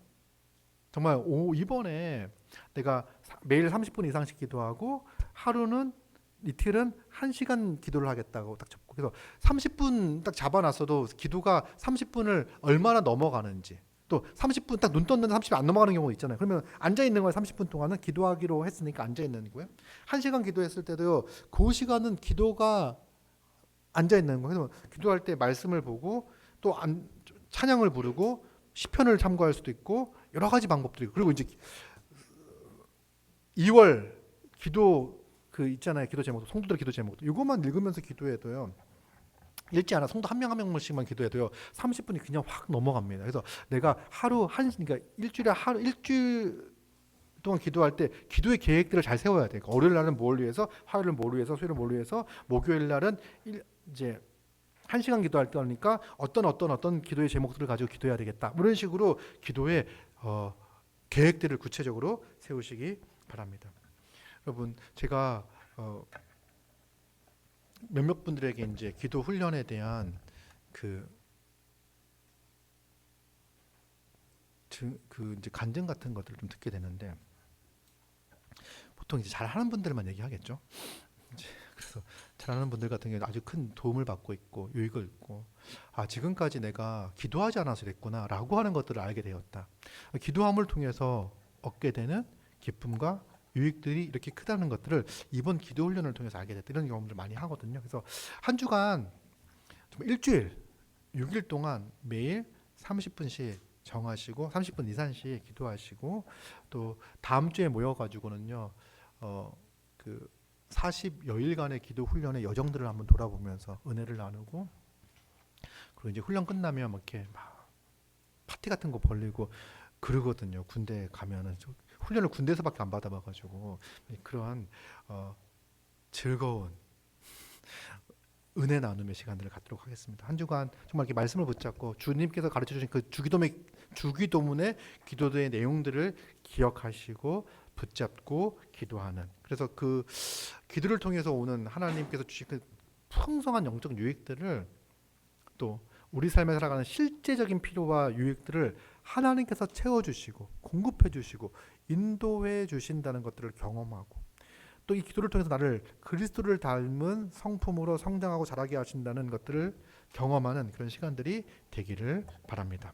정말 이번에 내가 매일 30분 이상씩 기도하고 하루는 이틀은 1시간 기도를 하겠다고 딱 잡고, 그래서 30분 딱 잡아놨어도 기도가 30분을 얼마나 넘어가는지, 또 30분 딱 눈 떴는데 30분 안 넘어가는 경우도 있잖아요. 그러면 앉아있는 거예요. 30분 동안은 기도하기로 했으니까 앉아있는 거예요. 1시간 기도했을 때도요, 그 시간은 기도가 앉아있는 거예요. 그래서 기도할 때 말씀을 보고 또 찬양을 부르고 시편을 참고할 수도 있고 여러 가지 방법들이. 그리고 이제 2월 기도 있잖아요. 기도 제목, 성도들 기도 제목. 이것만 읽으면서 기도해도요, 읽지 않아 성도 한 명 한 명씩만 기도해도요 30분이 그냥 확 넘어갑니다. 그래서 내가 그러니까 일주일 동안 기도할 때 기도의 계획들을 잘 세워야 돼요. 그러니까 월요일 날은 뭘 위해서, 화요일은 뭘 위해서, 수요일은 뭘 위해서, 목요일 날은 이제 1시간 기도할 때니까 어떤 기도의 제목들을 가지고 기도해야 되겠다. 이런 식으로 기도의 계획들을 구체적으로 세우시기 바랍니다. 여러분, 제가 몇몇 분들에게 이제 기도 훈련에 대한 이제 간증 같은 것들을 좀 듣게 되는데, 보통 이제 잘하는 분들만 얘기하겠죠. 그래서 잘하는 분들 같은 경우는 아주 큰 도움을 받고 있고 유익을 얻고, 지금까지 내가 기도하지 않아서 그랬구나라고 하는 것들을 알게 되었다. 기도함을 통해서 얻게 되는 기쁨과 유익들이 이렇게 크다는 것들을 이번 기도 훈련을 통해서 알게 됐다. 이런 경험들 많이 하거든요. 그래서 한 주간, 일주일 6일 동안 매일 30분씩 정하시고 30분 이상씩 기도하시고, 또 다음 주에 모여가지고는요 40여일간의 기도 훈련의 여정들을 한번 돌아보면서 은혜를 나누고, 그리고 이제 훈련 끝나면 이렇게 파티 같은 거 벌리고 그러거든요. 군대 가면은. 훈련을 군대에서밖에 안 받아봐가지고 그러한 즐거운 은혜 나눔의 시간들을 갖도록 하겠습니다. 한 주간 정말 이렇게 말씀을 붙잡고 주님께서 가르쳐 주신 그 주기도문의 기도의 내용들을 기억하시고 붙잡고 기도하는, 그래서 그 기도를 통해서 오는 하나님께서 주신 그 풍성한 영적 유익들을, 또 우리 삶에 살아가는 실제적인 필요와 유익들을 하나님께서 채워주시고 공급해주시고 인도해 주신다는 것들을 경험하고, 또 이 기도를 통해서 나를 그리스도를 닮은 성품으로 성장하고 자라게 하신다는 것들을 경험하는 그런 시간들이 되기를 바랍니다.